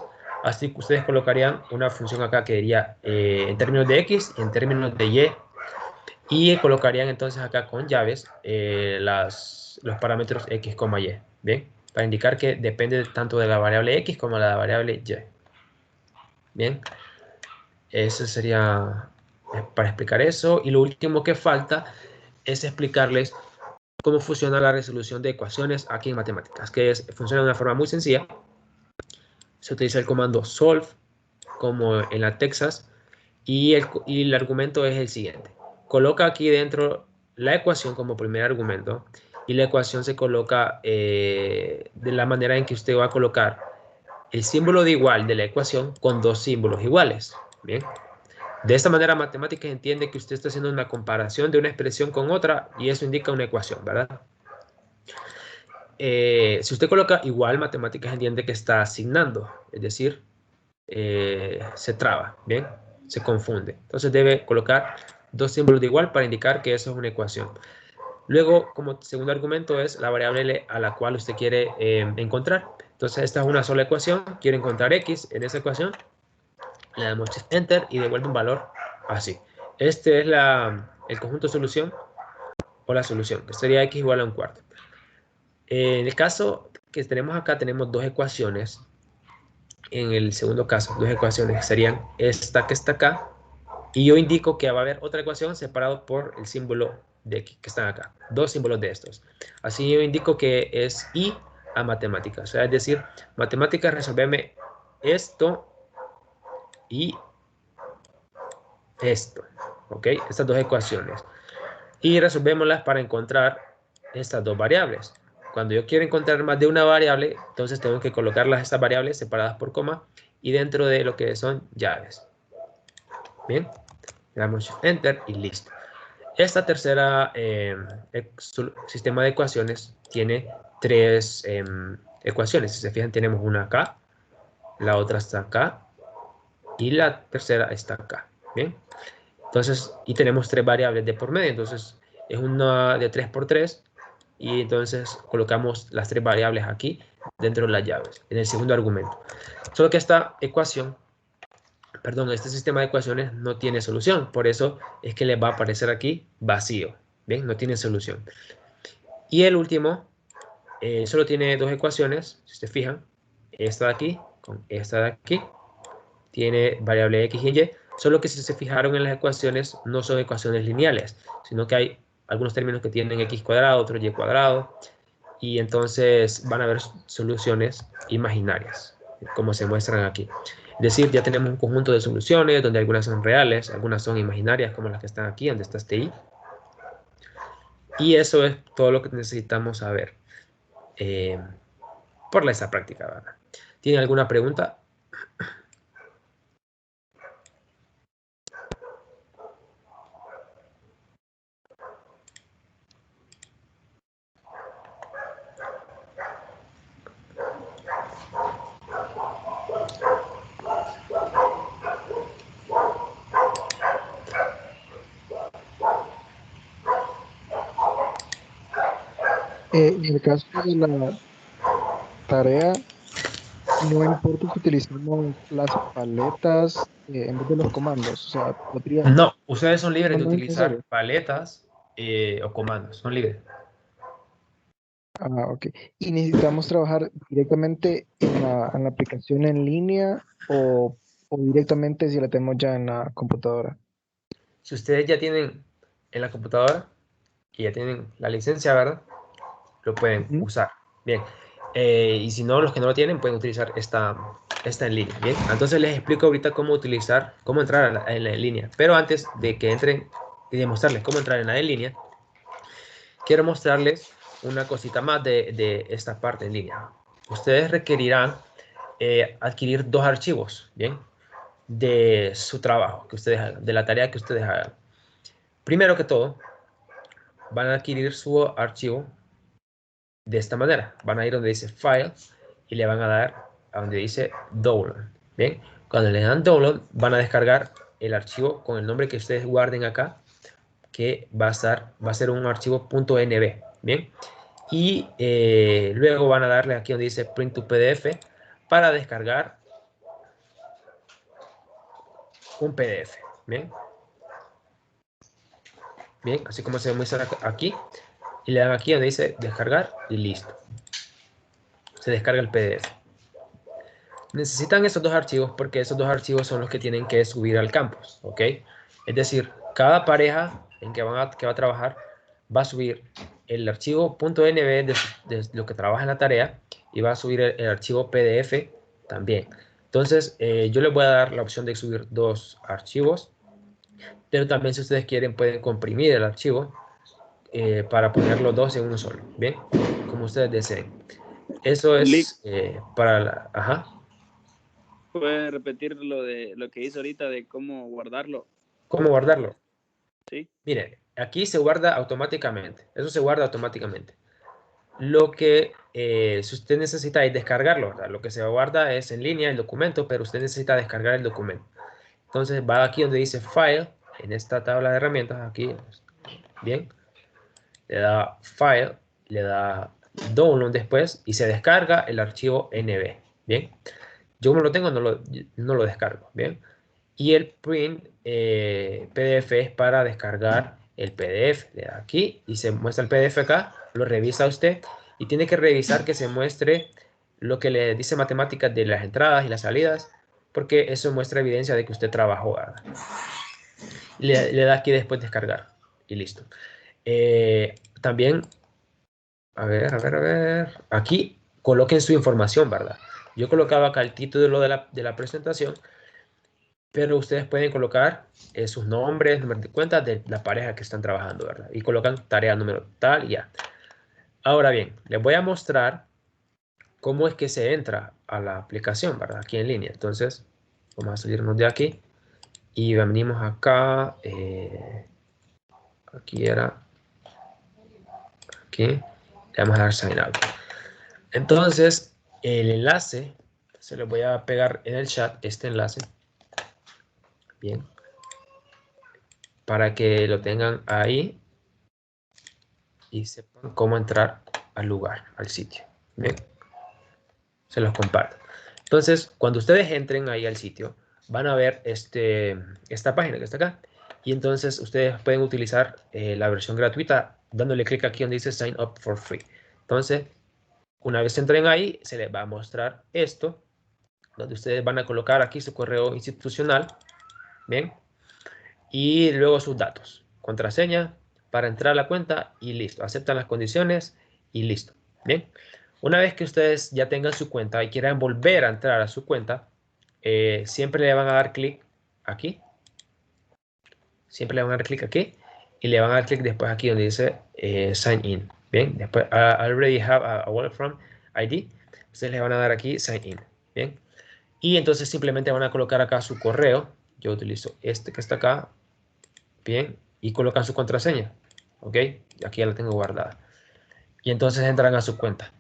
Speaker 1: así que ustedes colocarían una función acá que diría en términos de x y en términos de y. Y colocarían entonces acá con llaves los parámetros x, y. Bien, para indicar que depende tanto de la variable x como de la variable y. Bien, eso sería para explicar eso. Y lo último que falta es explicarles cómo funciona la resolución de ecuaciones aquí en matemáticas, que funciona de una forma muy sencilla. Se utiliza el comando solve, como en la Texas, y el argumento es el siguiente. Coloca aquí dentro la ecuación como primer argumento, y la ecuación se coloca de la manera en que usted va a colocar el símbolo de igual de la ecuación con 2 símbolos iguales. Bien. De esta manera, matemáticas entiende que usted está haciendo una comparación de una expresión con otra y eso indica una ecuación, ¿verdad? Si usted coloca igual, matemáticas entiende que está asignando, es decir, se traba, ¿bien? Se confunde. Entonces debe colocar 2 símbolos de igual para indicar que eso es una ecuación. Luego, como segundo argumento, es la variable a la cual usted quiere encontrar. Entonces, esta es una sola ecuación. Quiero encontrar x en esa ecuación. Le damos Shift Enter y devuelve un valor así. Este es el conjunto de solución o la solución, que sería x igual a un cuarto. En el caso que tenemos acá, tenemos 2 ecuaciones. En el segundo caso, 2 ecuaciones serían esta que está acá, y yo indico que va a haber otra ecuación separada por el símbolo de aquí, que están acá. 2 símbolos de estos. Así yo indico que es y a matemáticas. O sea, es decir, matemáticas resolverme esto y esto. ¿Ok? Estas 2 ecuaciones. Y resolvémoslas para encontrar estas 2 variables. Cuando yo quiero encontrar más de una variable, entonces tengo que colocarlas estas variables separadas por coma y dentro de lo que son llaves. Bien, le damos Shift Enter y listo. Esta tercera sistema de ecuaciones tiene 3 ecuaciones. Si se fijan, tenemos una acá, la otra está acá y la tercera está acá. Bien, entonces, y tenemos 3 variables de por medio. Entonces, es una de 3 por 3 y entonces colocamos las 3 variables aquí dentro de las llaves, en el segundo argumento. Solo que esta ecuación, perdón, este sistema de ecuaciones no tiene solución, por eso es que les va a aparecer aquí vacío, ¿bien? No tiene solución. Y el último solo tiene dos ecuaciones, si se fijan, esta de aquí con esta de aquí, tiene variable x y y, solo que si se fijaron en las ecuaciones, no son ecuaciones lineales, sino que hay algunos términos que tienen x cuadrado, otros y cuadrado, y entonces van a haber soluciones imaginarias, como se muestran aquí. Es decir, ya tenemos un conjunto de soluciones donde algunas son reales, algunas son imaginarias, como las que están aquí, donde está este i. Y eso es todo lo que necesitamos saber por esta práctica, ¿verdad? ¿Tienen alguna pregunta?
Speaker 3: En el caso de la tarea, no importa si utilizamos las paletas en vez de los comandos. O sea, podría,
Speaker 1: No, ustedes son libres
Speaker 3: no,
Speaker 1: de
Speaker 3: no es necesario.
Speaker 1: utilizar paletas o comandos, son libres.
Speaker 3: Ah, ok. ¿Y necesitamos trabajar directamente en la aplicación en línea o directamente si la tenemos ya en la computadora?
Speaker 1: Si ustedes ya tienen en la computadora y ya tienen la licencia, ¿verdad? Lo pueden
Speaker 3: Ujú.
Speaker 1: usar. Bien. Y si no, los que no lo tienen pueden utilizar esta en línea. Bien. Entonces les explico ahorita cómo utilizar, cómo entrar en la en línea. Pero antes de que entren y de mostrarles cómo entrar en la en línea, quiero mostrarles una cosita más de esta parte en línea. Ustedes requerirán adquirir dos archivos, ¿bien? De su trabajo que ustedes hagan, de la tarea que ustedes hagan. Primero que todo, van a adquirir su archivo de esta manera. Van a ir donde dice File y le van a dar a donde dice Download. Bien, cuando le dan Download, van a descargar el archivo con el nombre que ustedes guarden acá, que va a ser un archivo .nb. Bien, y luego van a darle aquí donde dice Print to PDF para descargar un PDF. Bien, bien, así como se muestra aquí. Y le dan aquí donde dice descargar y listo. Se descarga el PDF. Necesitan esos dos archivos porque esos dos archivos son los que tienen que subir al campus, ¿ok? Es decir, cada pareja en que va a trabajar va a subir el archivo .nb de lo que trabaja en la tarea y va a subir el archivo PDF también. Entonces, yo les voy a dar la opción de subir dos archivos, pero también si ustedes quieren pueden comprimir el archivo para poner los dos en uno solo, ¿bien? Como ustedes deseen. Eso
Speaker 2: Lick,
Speaker 1: es para la... Ajá.
Speaker 2: ¿puedes repetir lo de lo que hizo ahorita de cómo guardarlo?
Speaker 1: ¿Cómo guardarlo?
Speaker 2: Sí.
Speaker 1: Mire, aquí se guarda automáticamente. Eso se guarda automáticamente. Lo que si usted necesita es descargarlo, ¿verdad? Lo que se guarda es en línea el documento, pero usted necesita descargar el documento. Entonces va aquí donde dice File, en esta tabla de herramientas, aquí, bien, le da File, le da Download después y se descarga el archivo NB, bien. Yo como lo tengo, no lo descargo, bien. Y el print PDF es para descargar el PDF. Le da aquí y se muestra el PDF acá. Lo revisa usted y tiene que revisar que se muestre lo que le dice matemáticas de las entradas y las salidas, porque eso muestra evidencia de que usted trabajó, ¿verdad? Le da aquí después descargar y listo. También, a ver. Aquí coloquen su información, ¿verdad? Yo colocaba acá el título de la presentación, pero ustedes pueden colocar sus nombres, números de cuenta de la pareja que están trabajando, ¿verdad? Y colocan tarea número tal y ya. Ahora bien, les voy a mostrar cómo es que se entra a la aplicación, ¿verdad? Aquí en línea. Entonces, vamos a salirnos de aquí y venimos acá. Aquí era, aquí. Le vamos a dar sign out. Entonces, el enlace, se lo voy a pegar en el chat, este enlace. Bien. Para que lo tengan ahí y sepan cómo entrar al lugar, al sitio. Bien, se los comparto. Entonces, cuando ustedes entren ahí al sitio, van a ver esta página que está acá. Y entonces ustedes pueden utilizar la versión gratuita dándole clic aquí donde dice Sign Up for Free. Entonces, Una vez entren ahí, se les va a mostrar esto, donde ustedes van a colocar aquí su correo institucional, ¿bien? Y luego sus datos, contraseña para entrar a la cuenta y listo. Aceptan las condiciones y listo, ¿bien? Una vez que ustedes ya tengan su cuenta y quieran volver a entrar a su cuenta, siempre le van a dar clic aquí. Siempre le van a dar clic aquí y le van a dar clic después aquí donde dice Sign In. Bien, después I already have a Wolfram ID. Ustedes le van a dar aquí Sign In. Bien, y entonces simplemente van a colocar acá su correo. Yo utilizo este que está acá. Bien, y colocan su contraseña. Ok, aquí ya la tengo guardada. Y entonces entran a su cuenta.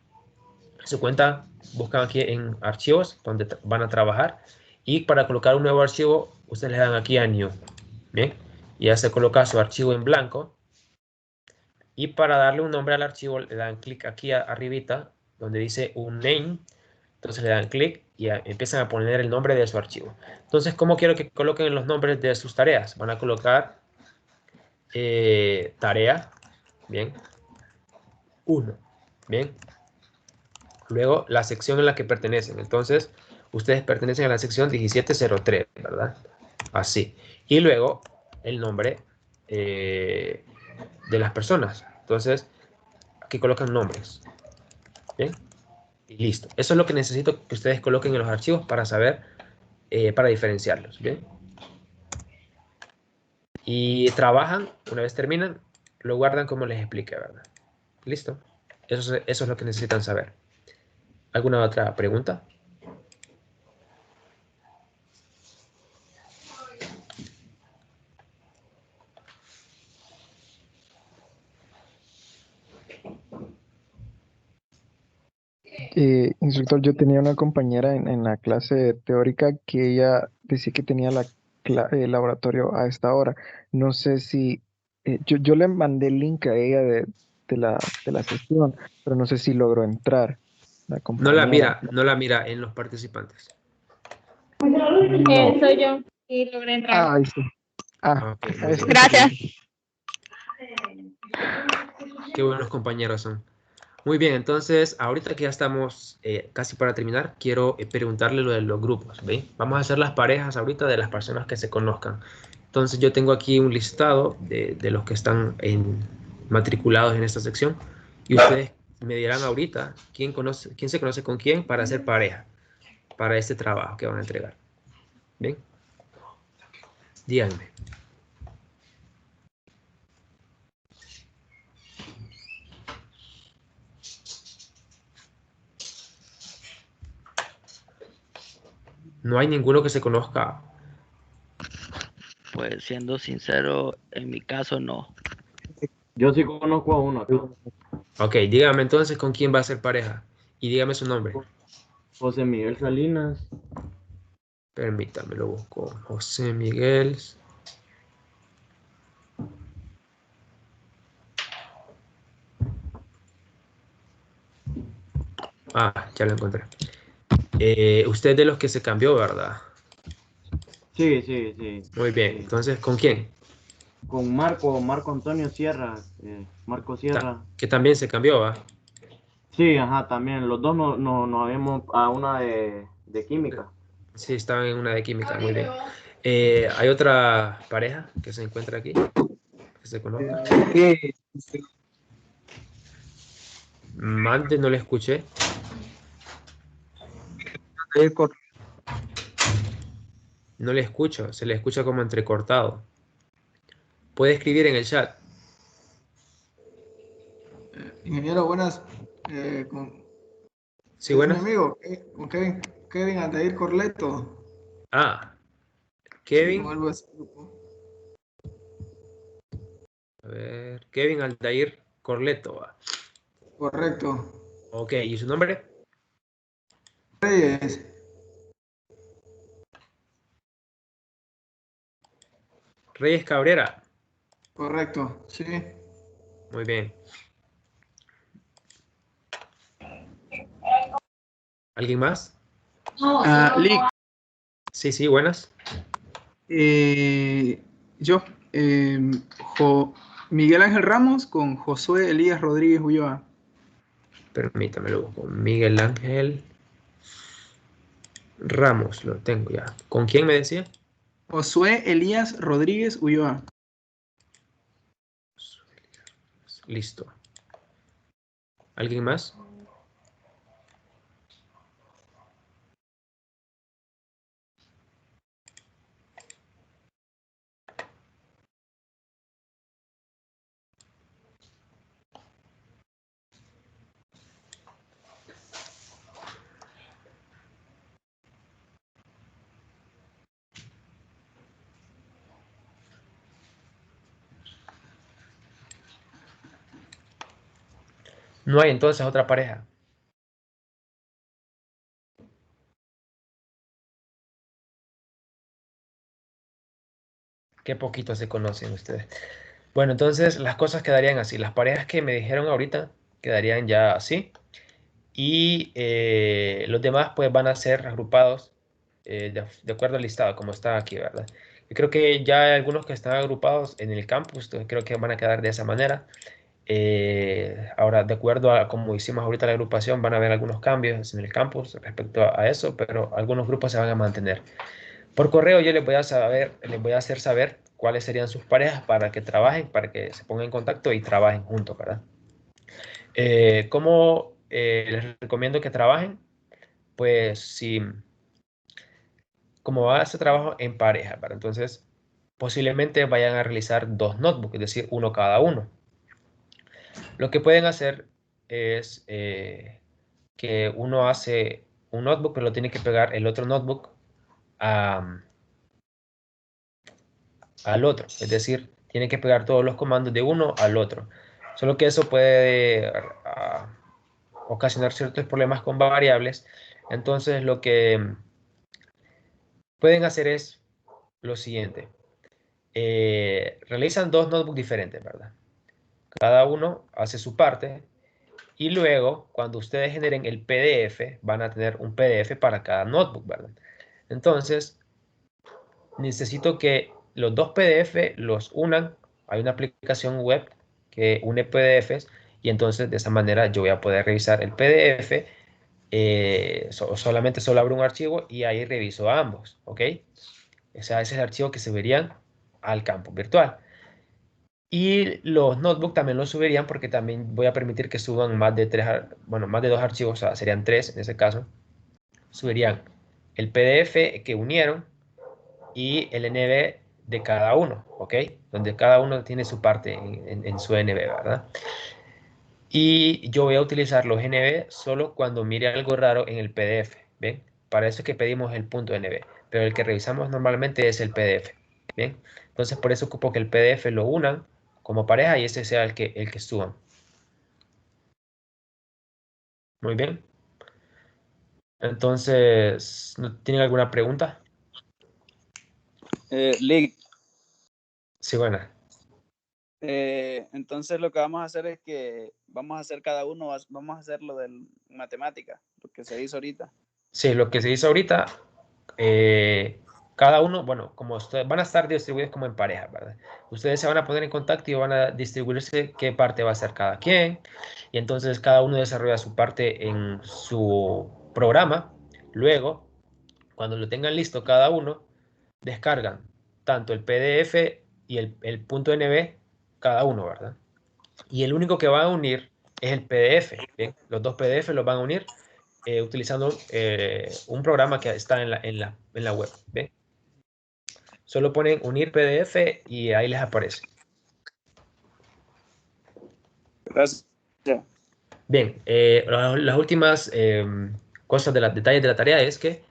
Speaker 1: Su cuenta buscan aquí en archivos donde van a trabajar. Y para colocar un nuevo archivo, ustedes le dan aquí a New. Bien, y ya se coloca su archivo en blanco. Y para darle un nombre al archivo, le dan clic aquí arribita, donde dice un name. Entonces le dan clic y empiezan a poner el nombre de su archivo. Entonces, ¿cómo quiero que coloquen los nombres de sus tareas? Van a colocar tarea, bien, 1, bien. Luego, la sección en la que pertenecen. Entonces, ustedes pertenecen a la sección 1703, ¿verdad? Así. Y luego, el nombre de las personas. Entonces, aquí colocan nombres. ¿Bien? Y listo. Eso es lo que necesito que ustedes coloquen en los archivos para saber, para diferenciarlos. ¿Bien? Y trabajan, una vez terminan, lo guardan como les expliqué, ¿verdad? Listo. Eso es lo que necesitan saber. ¿Alguna otra pregunta?
Speaker 3: Instructor, yo tenía una compañera en la clase teórica que ella decía que tenía el laboratorio a esta hora. No sé si, yo le mandé el link a ella de la sesión, pero no sé si logró entrar la compañera.
Speaker 1: No la mira en los participantes.
Speaker 3: No.
Speaker 4: Soy yo y logré entrar.
Speaker 3: Ah, ahí sí. Ah,
Speaker 1: Ok, muy
Speaker 3: eso.
Speaker 1: bien.
Speaker 4: Gracias.
Speaker 1: Qué buenos compañeros son. Muy bien, entonces, ahorita que ya estamos casi para terminar, quiero preguntarle lo de los grupos, ¿ve? Vamos a hacer las parejas ahorita de las personas que se conozcan. Entonces, yo tengo aquí un listado de los que están matriculados en esta sección y ustedes me dirán ahorita quién se conoce con quién para hacer pareja, para este trabajo que van a entregar. ¿Bien? Díganme. No hay ninguno que se conozca.
Speaker 5: Pues siendo sincero, en mi caso no.
Speaker 6: Yo sí conozco a uno acá.
Speaker 1: Ok, dígame entonces con quién va a ser pareja y dígame su nombre.
Speaker 6: José Miguel Salinas.
Speaker 1: Permítame, lo busco. José Miguel. Ah, ya lo encontré. Usted de los que se cambió, ¿verdad?
Speaker 6: Sí, sí, sí.
Speaker 1: Muy bien.
Speaker 6: Sí.
Speaker 1: Entonces, ¿con quién?
Speaker 6: Con Marco Antonio Sierra. Marco Sierra.
Speaker 1: Que también se cambió, ¿va?
Speaker 6: Sí, ajá, también. Los dos nos habíamos a una de química.
Speaker 1: Sí, estaban en una de química, muy bien. ¿Hay otra pareja que se encuentra aquí? Que se conozca. Mande, no le escuché. No le escucho, se le escucha como entrecortado. Puede escribir en el chat.
Speaker 7: Ingeniero, buenas.
Speaker 1: Sí,
Speaker 7: Es mi
Speaker 1: buenas.
Speaker 7: amigo, con Kevin Aldair Corleto.
Speaker 1: Ah,
Speaker 7: Sí,
Speaker 1: Kevin.
Speaker 7: o algo así, grupo.
Speaker 1: A ver, Kevin Aldair Corleto, ¿va?
Speaker 7: Correcto.
Speaker 1: Ok, ¿y su nombre?
Speaker 7: Reyes.
Speaker 1: Reyes Cabrera.
Speaker 7: Correcto, sí.
Speaker 1: Muy bien. ¿Alguien más?
Speaker 8: Lick,
Speaker 1: Sí, sí, buenas.
Speaker 8: yo, Miguel Ángel Ramos con Josué Elías Rodríguez Ulloa.
Speaker 1: Permítame, lo busco. Miguel Ángel Ramos, lo tengo ya. ¿Con quién me decía?
Speaker 8: Josué Elías Rodríguez Ulloa.
Speaker 1: Listo. ¿Alguien más? No hay entonces otra pareja. Qué poquito se conocen ustedes. Bueno, entonces las cosas quedarían así. Las parejas que me dijeron ahorita quedarían ya así. Y los demás pues van a ser agrupados de acuerdo al listado, como está aquí, ¿verdad? Yo creo que ya hay algunos que están agrupados en el campus, entonces creo que van a quedar de esa manera. Ahora, de acuerdo a como hicimos ahorita la agrupación, van a haber algunos cambios en el campus respecto a eso, pero algunos grupos se van a mantener. Por correo yo les voy a hacer saber cuáles serían sus parejas para que trabajen, para que se pongan en contacto y trabajen juntos, ¿verdad? ¿Cómo les recomiendo que trabajen? Pues si, como va a hacer trabajo en pareja, ¿verdad? Entonces, posiblemente vayan a realizar 2 notebooks, es decir, uno cada uno. Lo que pueden hacer es que uno hace un notebook, pero lo tiene que pegar el otro notebook al otro. Es decir, tiene que pegar todos los comandos de uno al otro. Solo que eso puede ocasionar ciertos problemas con variables. Entonces, lo que pueden hacer es lo siguiente. Realizan 2 notebooks diferentes, ¿verdad? Cada uno hace su parte y luego, cuando ustedes generen el PDF, van a tener un PDF para cada notebook, ¿verdad? Entonces, necesito que los 2 PDF los unan. Hay una aplicación web que une PDFs y entonces de esa manera yo voy a poder revisar el PDF. Solamente solo abro un archivo y ahí reviso ambos, ¿ok? O sea, ese es el archivo que se verían al campo virtual. Y los notebooks también los subirían porque también voy a permitir que suban más de 2 archivos, o sea, serían 3 en ese caso. Subirían el PDF que unieron y el NB de cada uno, ¿ok? Donde cada uno tiene su parte en su NB, ¿verdad? Y yo voy a utilizar los NB solo cuando mire algo raro en el PDF, ¿bien? Para eso es que pedimos el punto NB, pero el que revisamos normalmente es el PDF, ¿bien? Entonces por eso ocupo que el PDF lo unan como pareja y ese sea el que suban. Muy bien. Entonces, ¿no tienen alguna pregunta?
Speaker 2: Lick,
Speaker 1: Sí, bueno.
Speaker 2: entonces lo que vamos a hacer es que vamos a hacer cada uno, vamos a hacer lo de matemática, lo que se hizo ahorita.
Speaker 1: Sí, lo que se hizo ahorita, cada uno, bueno, como ustedes van a estar distribuidos como en pareja, ¿verdad? Ustedes se van a poner en contacto y van a distribuirse qué parte va a hacer cada quien. Y entonces cada uno desarrolla su parte en su programa. Luego, cuando lo tengan listo cada uno, descargan tanto el PDF y el punto .nb cada uno, ¿verdad? Y el único que va a unir es el PDF, ¿bien? Los 2 PDF los van a unir utilizando un programa que está en la web, ¿bien? Solo ponen unir PDF y ahí les aparece.
Speaker 2: Gracias.
Speaker 1: Bien, las últimas cosas detalles de la tarea es que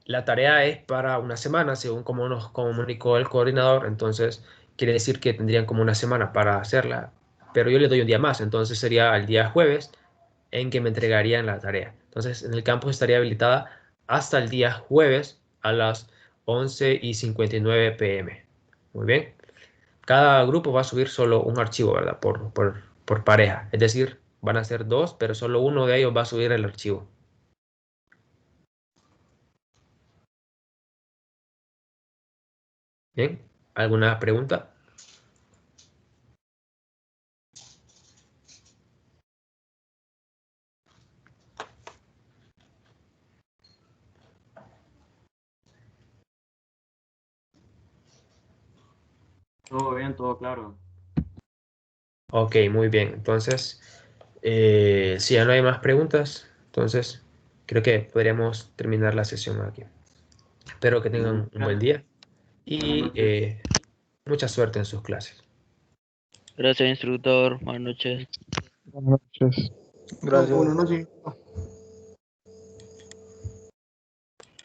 Speaker 1: la tarea es para una semana, según como nos comunicó el coordinador, entonces quiere decir que tendrían como una semana para hacerla, pero yo le doy un día más, entonces sería el día jueves en que me entregarían la tarea. Entonces, en el campus estaría habilitada hasta el día jueves a las 11:59 p.m. Muy bien. Cada grupo va a subir solo un archivo, ¿verdad? Por pareja. Es decir, van a ser 2, pero solo uno de ellos va a subir el archivo. Bien. ¿Alguna pregunta?
Speaker 6: Todo bien, todo claro.
Speaker 1: Ok, muy bien. Entonces, si ya no hay más preguntas, entonces creo que podríamos terminar la sesión aquí. Espero que tengan un buen día
Speaker 6: Buenas
Speaker 1: y
Speaker 6: noches.
Speaker 1: mucha suerte en sus clases.
Speaker 5: Gracias, instructor. Buenas noches.
Speaker 3: Buenas noches.
Speaker 2: Gracias.
Speaker 7: Buenas noches.